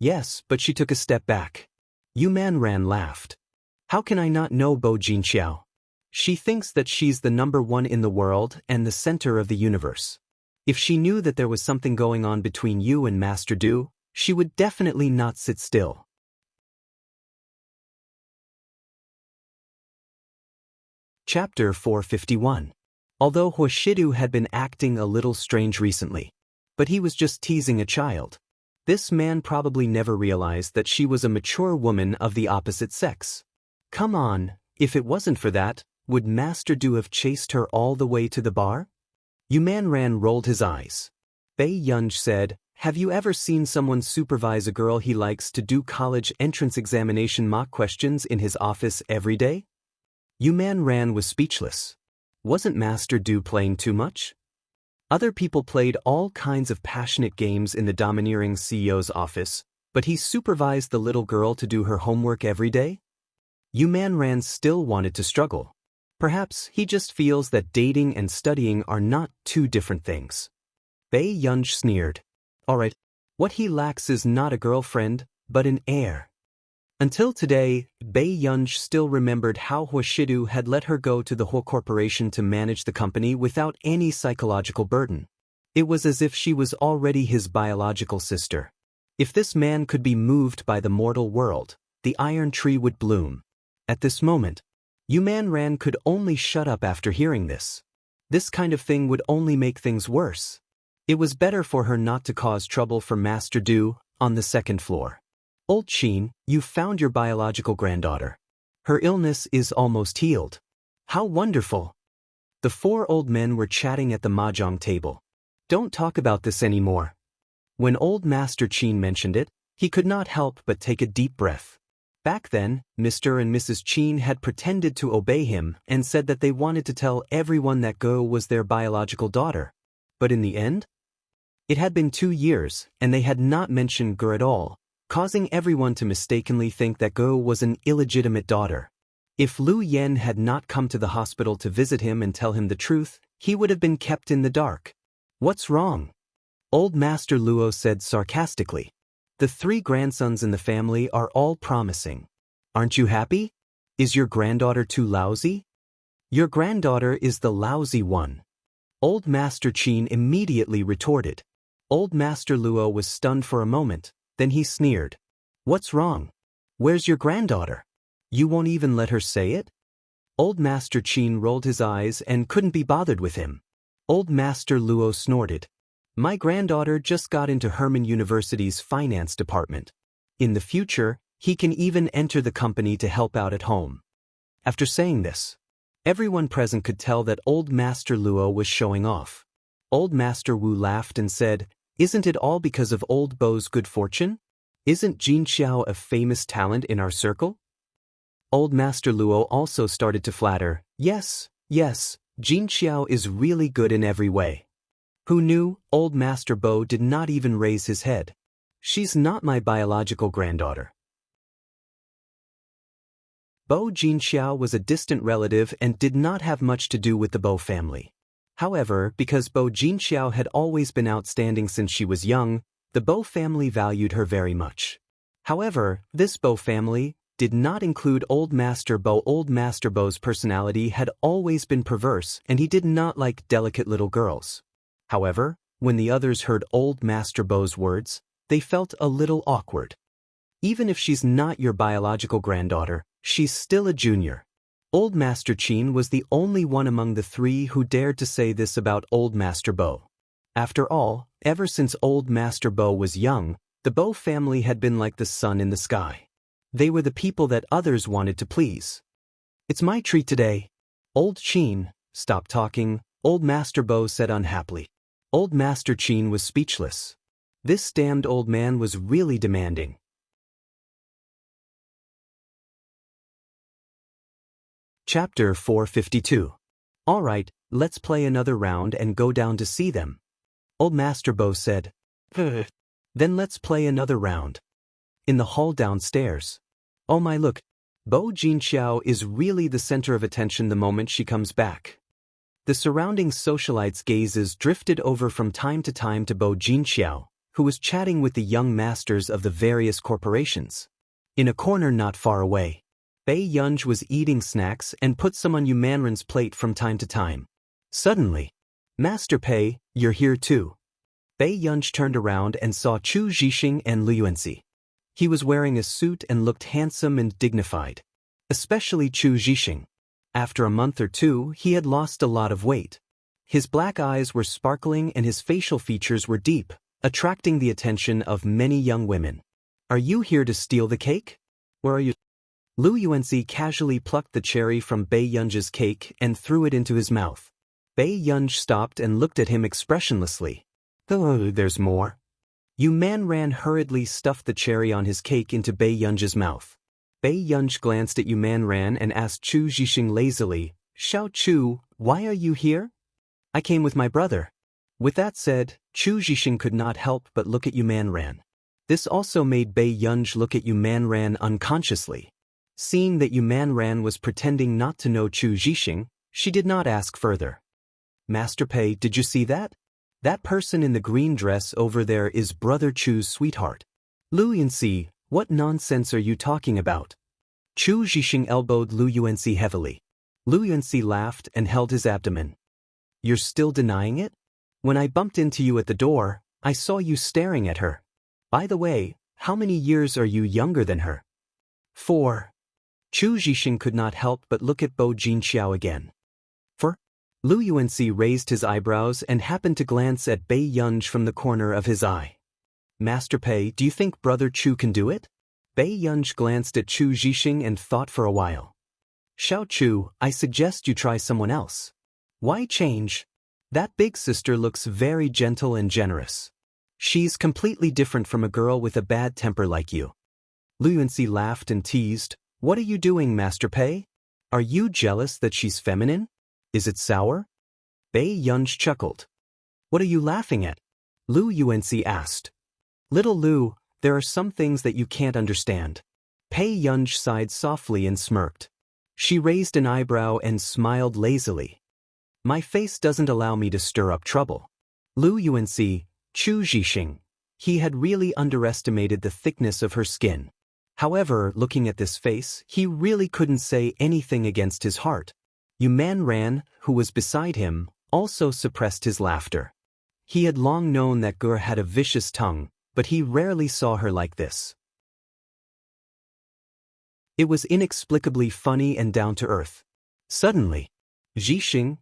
Yes, but she took a step back. Yu Manran laughed. How can I not know Bo Jinxiao? She thinks that she's the #1 in the world and the center of the universe. If she knew that there was something going on between you and Master Du, she would definitely not sit still. Chapter 451. Although Huashidu had been acting a little strange recently, but he was just teasing a child. This man probably never realized that she was a mature woman of the opposite sex. Come on, if it wasn't for that, would Master Du have chased her all the way to the bar? Yumanran rolled his eyes. Bei Yunj said, "Have you ever seen someone supervise a girl he likes to do college entrance examination mock questions in his office every day?" Yumanran was speechless. Wasn't Master Du playing too much? Other people played all kinds of passionate games in the domineering CEO's office, but he supervised the little girl to do her homework every day? Yumanran still wanted to struggle. Perhaps he just feels that dating and studying are not two different things. Bei Yunj sneered. Alright, what he lacks is not a girlfriend, but an heir. Until today, Bei Yunj still remembered how Huashidu had let her go to the whole corporation to manage the company without any psychological burden. It was as if she was already his biological sister. If this man could be moved by the mortal world, the iron tree would bloom. At this moment, Yumanran could only shut up after hearing this. This kind of thing would only make things worse. It was better for her not to cause trouble for Master Du on the second floor. Old Qin, you found your biological granddaughter. Her illness is almost healed. How wonderful! The 4 old men were chatting at the mahjong table. Don't talk about this anymore. When old Master Qin mentioned it, he could not help but take a deep breath. Back then, Mr. and Mrs. Qin had pretended to obey him and said that they wanted to tell everyone that Go was their biological daughter. But in the end, it had been 2 years, and they had not mentioned Go at all, causing everyone to mistakenly think that Go was an illegitimate daughter. If Lu Yen had not come to the hospital to visit him and tell him the truth, he would have been kept in the dark. What's wrong? Old Master Luo said sarcastically. The 3 grandsons in the family are all promising. Aren't you happy? Is your granddaughter too lousy? Your granddaughter is the lousy one. Old Master Qin immediately retorted. Old Master Luo was stunned for a moment, then he sneered. What's wrong? Where's your granddaughter? You won't even let her say it? Old Master Qin rolled his eyes and couldn't be bothered with him. Old Master Luo snorted. My granddaughter just got into Herman University's finance department. In the future, he can even enter the company to help out at home. After saying this, everyone present could tell that old Master Luo was showing off. Old Master Wu laughed and said, Isn't it all because of old Bo's good fortune? Isn't Jin Xiao a famous talent in our circle? Old Master Luo also started to flatter. Yes, Jin Xiao is really good in every way. Who knew? Old Master Bo did not even raise his head. She's not my biological granddaughter. Bo Jinxiao was a distant relative and did not have much to do with the Bo family. However, because Bo Jinxiao had always been outstanding since she was young, the Bo family valued her very much. However, this Bo family did not include Old Master Bo. Old Master Bo's personality had always been perverse and he did not like delicate little girls. However, when the others heard Old Master Bo's words, they felt a little awkward. Even if she's not your biological granddaughter, she's still a junior. Old Master Qin was the only one among the 3 who dared to say this about Old Master Bo. After all, ever since Old Master Bo was young, the Bo family had been like the sun in the sky. They were the people that others wanted to please. It's my treat today. Old Qin, stop talking, Old Master Bo said unhappily. Old Master Qin was speechless. This damned old man was really demanding. Chapter 452. All right, let's play another round and go down to see them. Old Master Bo said. Then let's play another round. In the hall downstairs. Oh my look, Bo Jinxiao is really the center of attention the moment she comes back. The surrounding socialites' gazes drifted over from time to time to Bo Jinxiao, who was chatting with the young masters of the various corporations. In a corner not far away, Bei Yunj was eating snacks and put some on Yu Manren's plate from time to time. Suddenly, Master Pei, you're here too. Bei Yunj turned around and saw Chu Zhixing and Lu Yuanxi. He was wearing a suit and looked handsome and dignified. Especially Chu Zhixing. After a month or two, he had lost a lot of weight. His black eyes were sparkling and his facial features were deep, attracting the attention of many young women. Are you here to steal the cake? Where are you? Lu Yuanxi casually plucked the cherry from Bei Yunj's cake and threw it into his mouth. Bei Yunj stopped and looked at him expressionlessly. Oh, there's more. Yu Manren hurriedly stuffed the cherry on his cake into Bei Yunj's mouth. Bei Yunj glanced at Yu Manren and asked Chu Zhixing lazily, Xiao Chu, why are you here? I came with my brother. With that said, Chu Zhixing could not help but look at Yu Manren. This also made Bei Yunj look at Yu Manren unconsciously. Seeing that Yu Manren was pretending not to know Chu Zhixing, she did not ask further. Master Pei, did you see that? That person in the green dress over there is Brother Chu's sweetheart. Lu Yuanxi, what nonsense are you talking about? Chu Zhixing elbowed Lu Yuanxi heavily. Lu Yuanxi laughed and held his abdomen. You're still denying it? When I bumped into you at the door, I saw you staring at her. By the way, how many years are you younger than her? 4. Chu Zhixing could not help but look at Bo Jinxiao again. For? Lu Yuanxi raised his eyebrows and happened to glance at Bei Yunj from the corner of his eye. Master Pei, do you think Brother Chu can do it? Bei Yunj glanced at Chu Zhixing and thought for a while. Xiao Chu, I suggest you try someone else. Why change? That big sister looks very gentle and generous. She's completely different from a girl with a bad temper like you. Lu Yuanxi laughed and teased, What are you doing, Master Pei? Are you jealous that she's feminine? Is it sour? Bei Yunj chuckled. What are you laughing at? Lu Yuanxi asked. Little Lu, there are some things that you can't understand. Bei Yunj sighed softly and smirked. She raised an eyebrow and smiled lazily. My face doesn't allow me to stir up trouble. Lu Yuanxi, Chu Zhixing. He had really underestimated the thickness of her skin. However, looking at this face, he really couldn't say anything against his heart. Yu Manren, who was beside him, also suppressed his laughter. He had long known that Gur had a vicious tongue, but he rarely saw her like this. It was inexplicably funny and down-to-earth. Suddenly, Zhixing.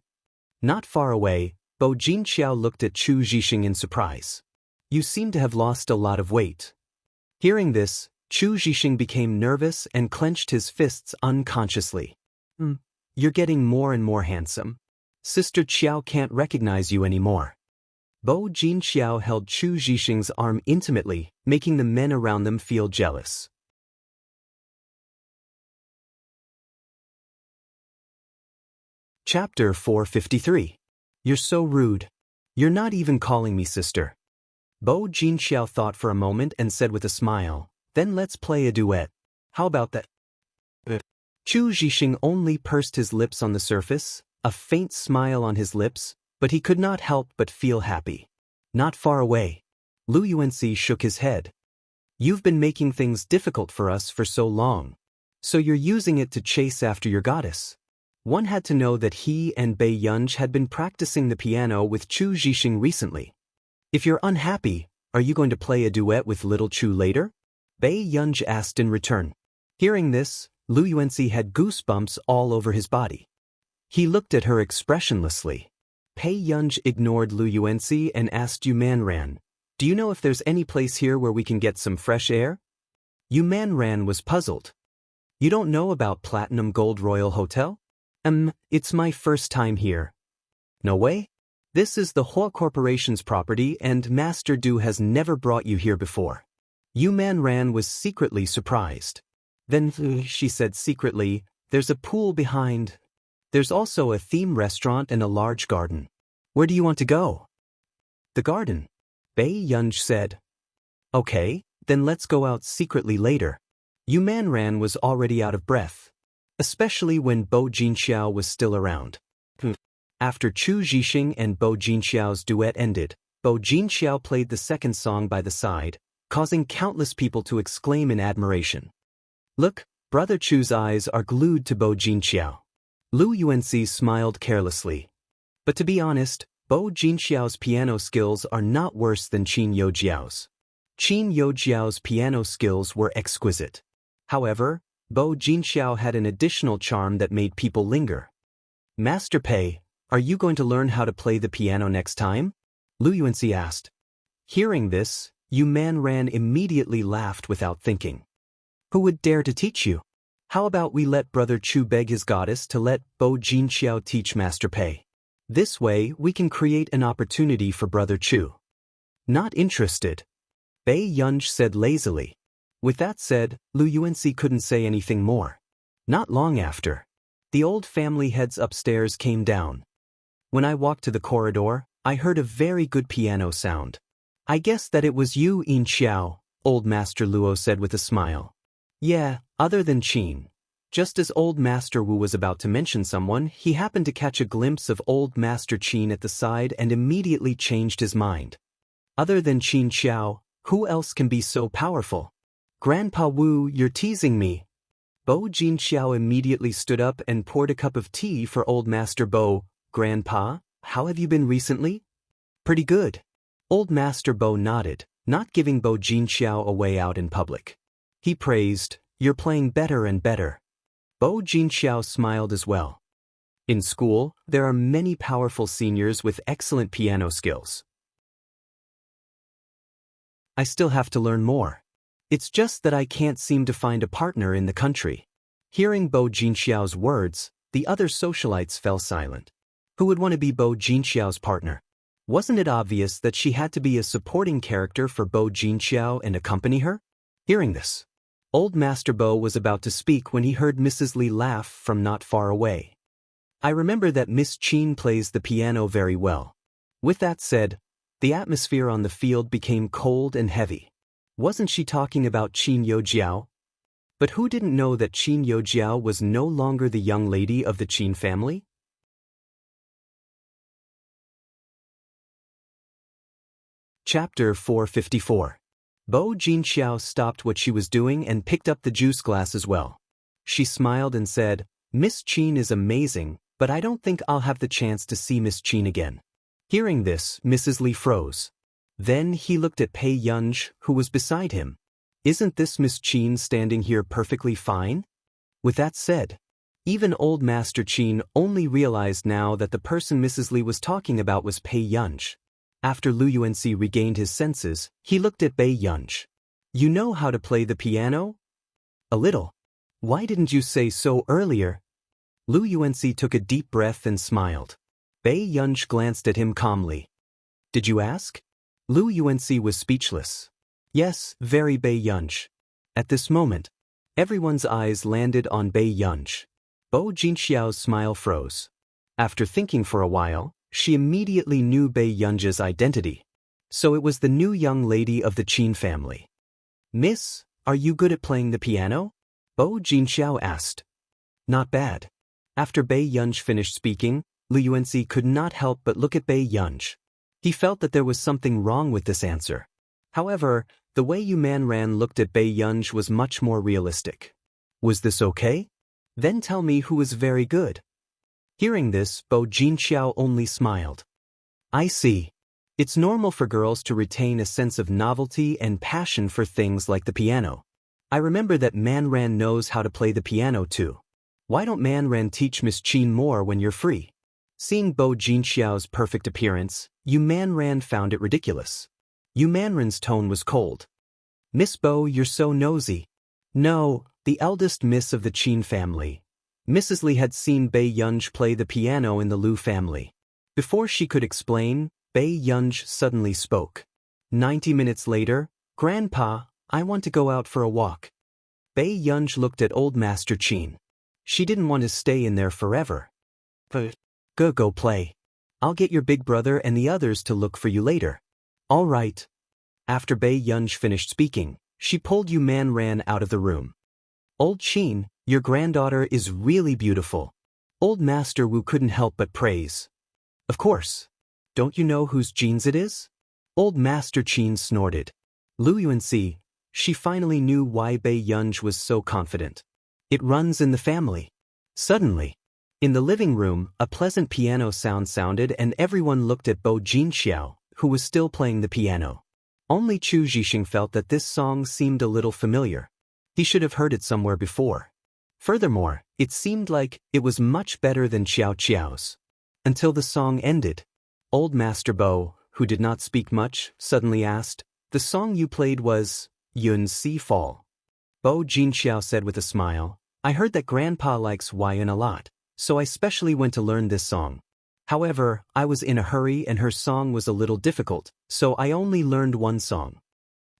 Not far away, Bo Jinxiao looked at Chu Zhixing in surprise. You seem to have lost a lot of weight. Hearing this, Chu Zhixing became nervous and clenched his fists unconsciously. You're getting more and more handsome. Sister Qiao can't recognize you anymore. Bo Jinxiao held Chu Zhixing's arm intimately, making the men around them feel jealous. Chapter 453. You're so rude. You're not even calling me sister. Bo Jinxiao thought for a moment and said with a smile, Then let's play a duet. How about that? Chu Zhixing only pursed his lips on the surface, a faint smile on his lips, but he could not help but feel happy. Not far away. Lu Yuanxi shook his head. You've been making things difficult for us for so long. So you're using it to chase after your goddess. One had to know that he and Bei Yunj had been practicing the piano with Chu Zhixing recently. If you're unhappy, are you going to play a duet with little Chu later? Bei Yunj asked in return. Hearing this, Lu Yuanxi had goosebumps all over his body. He looked at her expressionlessly. Bei Yunj ignored Lu Yuanxi and asked Yu Manren, Do you know if there's any place here where we can get some fresh air? Yu Manren was puzzled. You don't know about Platinum Gold Royal Hotel? It's my first time here. No way? This is the Hua Corporation's property and Master Du has never brought you here before. Yu Manren was secretly surprised. Then, she said secretly, there's a pool behind. There's also a theme restaurant and a large garden. Where do you want to go? The garden. Bei Yunj said. Okay, then let's go out secretly later. Yu Manren was already out of breath. Especially when Bo Jinxiao was still around. After Chu Zhixing and Bo Jinxiao's duet ended, Bo Jinxiao played the second song by the side, causing countless people to exclaim in admiration. Look, Brother Chu's eyes are glued to Bo Jinxiao. Lu Yuanxi smiled carelessly. But to be honest, Bo Jinxiao's piano skills are not worse than Qin Youjiao's. Qin Youjiao's piano skills were exquisite. However, Bo Jinxiao had an additional charm that made people linger. Master Pei, are you going to learn how to play the piano next time? Lu Yuanxi asked. Hearing this, Yu Manran immediately laughed without thinking. Who would dare to teach you? How about we let Brother Chu beg his goddess to let Bo Jinxiao teach Master Pei? This way we can create an opportunity for Brother Chu. Not interested, Bei Yunj said lazily. With that said, Lu Yuanxi couldn't say anything more. Not long after, the old family heads upstairs came down. When I walked to the corridor, I heard a very good piano sound. I guess that it was you, Yin Xiao, old Master Luo said with a smile. Yeah, other than Qin. Just as old Master Wu was about to mention someone, he happened to catch a glimpse of old Master Qin at the side and immediately changed his mind. Other than Qin Xiao, who else can be so powerful? Grandpa Wu, you're teasing me. Bo Jinxiao immediately stood up and poured a cup of tea for old Master Bo. Grandpa, how have you been recently? Pretty good. Old Master Bo nodded, not giving Bo Jinxiao a way out in public. He praised, you're playing better and better. Bo Jinxiao smiled as well. In school, there are many powerful seniors with excellent piano skills. I still have to learn more. It's just that I can't seem to find a partner in the country. Hearing Bo Jinxiao's words, the other socialites fell silent. Who would want to be Bo Jinxiao's partner? Wasn't it obvious that she had to be a supporting character for Bo Jinxiao and accompany her? Hearing this, old Master Bo was about to speak when he heard Mrs. Li laugh from not far away. I remember that Miss Qin plays the piano very well. With that said, the atmosphere on the field became cold and heavy. Wasn't she talking about Qin Youjiao? But who didn't know that Qin Youjiao was no longer the young lady of the Qin family? Chapter 454. Bo Jinxiao stopped what she was doing and picked up the juice glass as well. She smiled and said, Miss Qin is amazing, but I don't think I'll have the chance to see Miss Qin again. Hearing this, Mrs. Li froze. Then he looked at Pei Yunj, who was beside him. Isn't this Miss Qin standing here perfectly fine? With that said, even old Master Qin only realized now that the person Mrs. Li was talking about was Pei Yunj. After Lu Yuanxi regained his senses, he looked at Bei Yunj. You know how to play the piano? A little. Why didn't you say so earlier? Lu Yuanxi took a deep breath and smiled. Bei Yunj glanced at him calmly. Did you ask? Lu Yuanxi was speechless. Yes, very Bei Yunj. At this moment, everyone's eyes landed on Bei Yunj. Bo Jinxiao's smile froze. After thinking for a while, she immediately knew Bei Yunj's identity. So it was the new young lady of the Qin family. Miss, are you good at playing the piano? Bo Jinxiao asked. Not bad. After Bei Yunj finished speaking, Lu Yuanxi could not help but look at Bei Yunj. He felt that there was something wrong with this answer. However, the way Yu Manran looked at Bei Yunj was much more realistic. Was this okay? Then tell me who is very good. Hearing this, Bo Jinxiao only smiled. I see. It's normal for girls to retain a sense of novelty and passion for things like the piano. I remember that Manran knows how to play the piano too. Why don't Manran teach Miss Qin more when you're free? Seeing Bo Jinxiao's perfect appearance, Yu Manran found it ridiculous. Yu Manran's tone was cold. Miss Bo, you're so nosy. No, the eldest miss of the Qin family. Mrs. Li had seen Bei Yunj play the piano in the Lu family. Before she could explain, Bei Yunj suddenly spoke. 90 minutes later, Grandpa, I want to go out for a walk. Bei Yunj looked at old Master Qin. She didn't want to stay in there forever. But go play. I'll get your big brother and the others to look for you later. All right. After Bei Yunj finished speaking, she pulled Yu Manran out of the room. Old Qin, your granddaughter is really beautiful. Old Master Wu couldn't help but praise. Of course. Don't you know whose genes it is? Old Master Qin snorted. Lu Yuanxi, she finally knew why Bei Yunj was so confident. It runs in the family. Suddenly, in the living room, a pleasant piano sound sounded and everyone looked at Bo Jinxiao, who was still playing the piano. Only Chu Zhixing felt that this song seemed a little familiar. He should have heard it somewhere before. Furthermore, it seemed like it was much better than Xiao Qiao's. Until the song ended. Old Master Bo, who did not speak much, suddenly asked, "The song you played was Yun Si Fall." Bo Jinxiao said with a smile, "I heard that Grandpa likes Yun a lot, so I specially went to learn this song. However, I was in a hurry and her song was a little difficult, so I only learned one song."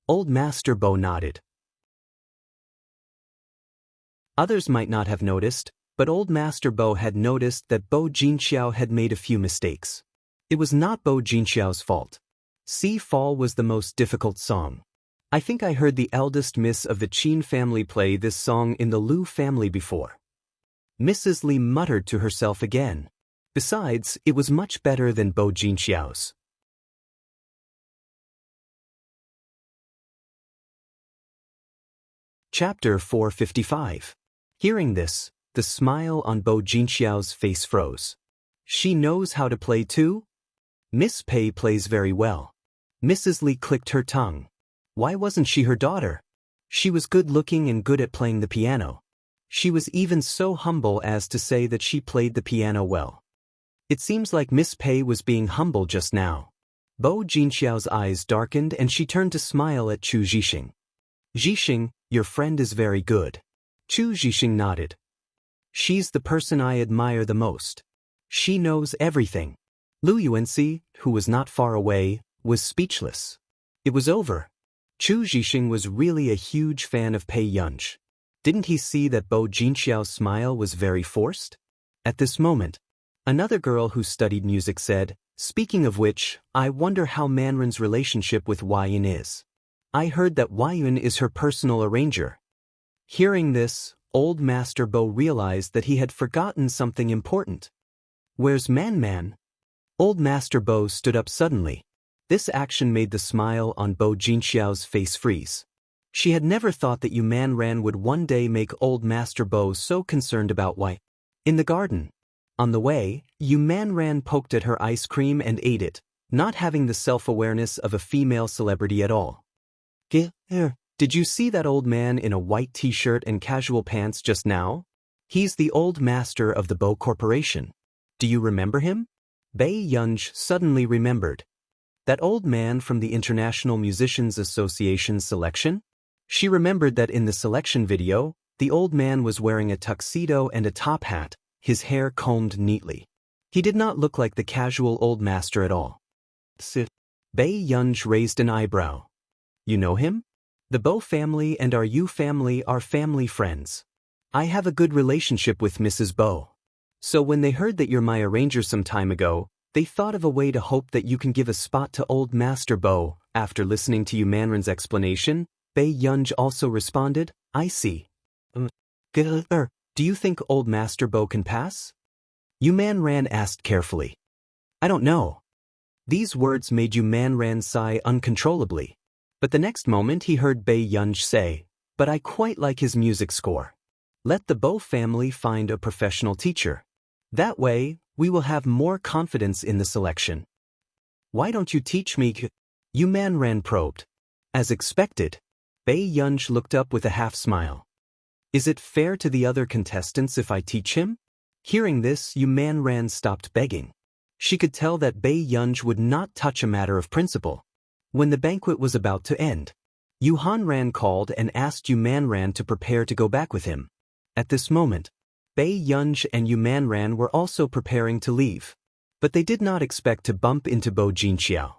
Old Master Bo nodded. Others might not have noticed, but Old Master Bo had noticed that Bo Jinxiao had made a few mistakes. It was not Bo Jinxiao's fault. Si Fall was the most difficult song. I think I heard the eldest miss of the Qin family play this song in the Lu family before. Mrs. Li muttered to herself again. Besides, it was much better than Bo Jinxiao's. Chapter 455. Hearing this, the smile on Bo Jinxiao's face froze. She knows how to play too? Miss Pei plays very well. Mrs. Li clicked her tongue. Why wasn't she her daughter? She was good-looking and good at playing the piano. She was even so humble as to say that she played the piano well. It seems like Miss Pei was being humble just now. Bo Jinxiao's eyes darkened and she turned to smile at Chu Zhixing. "Zhixing, your friend is very good." Chu Zhixing nodded. "She's the person I admire the most. She knows everything." Lu Yuanxi, who was not far away, was speechless. It was over. Chu Zhixing was really a huge fan of Pei Yunj. Didn't he see that Bo Jinxiao's smile was very forced? At this moment, another girl who studied music said, "Speaking of which, I wonder how Manrin's relationship with Yun is. I heard that Yun is her personal arranger." Hearing this, Old Master Bo realized that he had forgotten something important. "Where's Man? Old Master Bo stood up suddenly. This action made the smile on Bo Jinxiao's face freeze. She had never thought that Man would one day make Old Master Bo so concerned about why. In the garden. On the way, Man poked at her ice cream and ate it, not having the self-awareness of a female celebrity at all. Did you see that old man in a white t-shirt and casual pants just now? He's the old master of the Bo Corporation. Do you remember him?" Bei Yunj suddenly remembered. That old man from the International Musicians Association's selection? She remembered that in the selection video, the old man was wearing a tuxedo and a top hat, his hair combed neatly. He did not look like the casual old master at all. Bei Yunj raised an eyebrow. "You know him? The Bo family and our Yu family are family friends. I have a good relationship with Mrs. Bo. So when they heard that you're my arranger some time ago, they thought of a way to hope that you can give a spot to Old Master Bo." After listening to Manrin's explanation, Bei Yunj also responded, "I see. Do you think Old Master Bo can pass?" Manran asked carefully. "I don't know." These words made Manran sigh uncontrollably. But the next moment he heard Bei Yunj say, "But I quite like his music score. Let the Bo family find a professional teacher. That way, we will have more confidence in the selection." "Why don't you teach me?" Manran probed. As expected, Bei Yunj looked up with a half-smile. "Is it fair to the other contestants if I teach him?" Hearing this, Manran stopped begging. She could tell that Bei Yunj would not touch a matter of principle. When the banquet was about to end, Hanran called and asked Manran to prepare to go back with him. At this moment, Bei Yunj and Manran were also preparing to leave. But they did not expect to bump into Bo Jinxiao.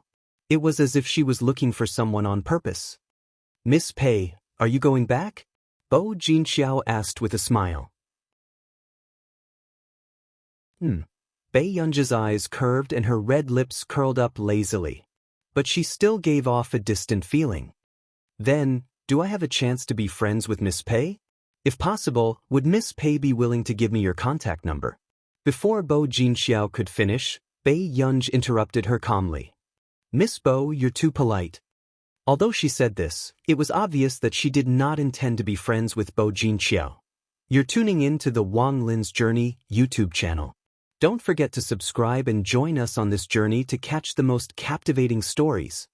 It was as if she was looking for someone on purpose. "Miss Pei, are you going back?" Bo Jinxiao asked with a smile. Bei Yunj's eyes curved and her red lips curled up lazily. But she still gave off a distant feeling. "Then, do I have a chance to be friends with Miss Pei? If possible, would Miss Pei be willing to give me your contact number?" Before Bo Jinxiao could finish, Bei Yunj interrupted her calmly. "Miss Bo, you're too polite." Although she said this, it was obvious that she did not intend to be friends with Bo Jinxiao. You're tuning in to the Wang Lin's Journey YouTube channel. Don't forget to subscribe and join us on this journey to catch the most captivating stories.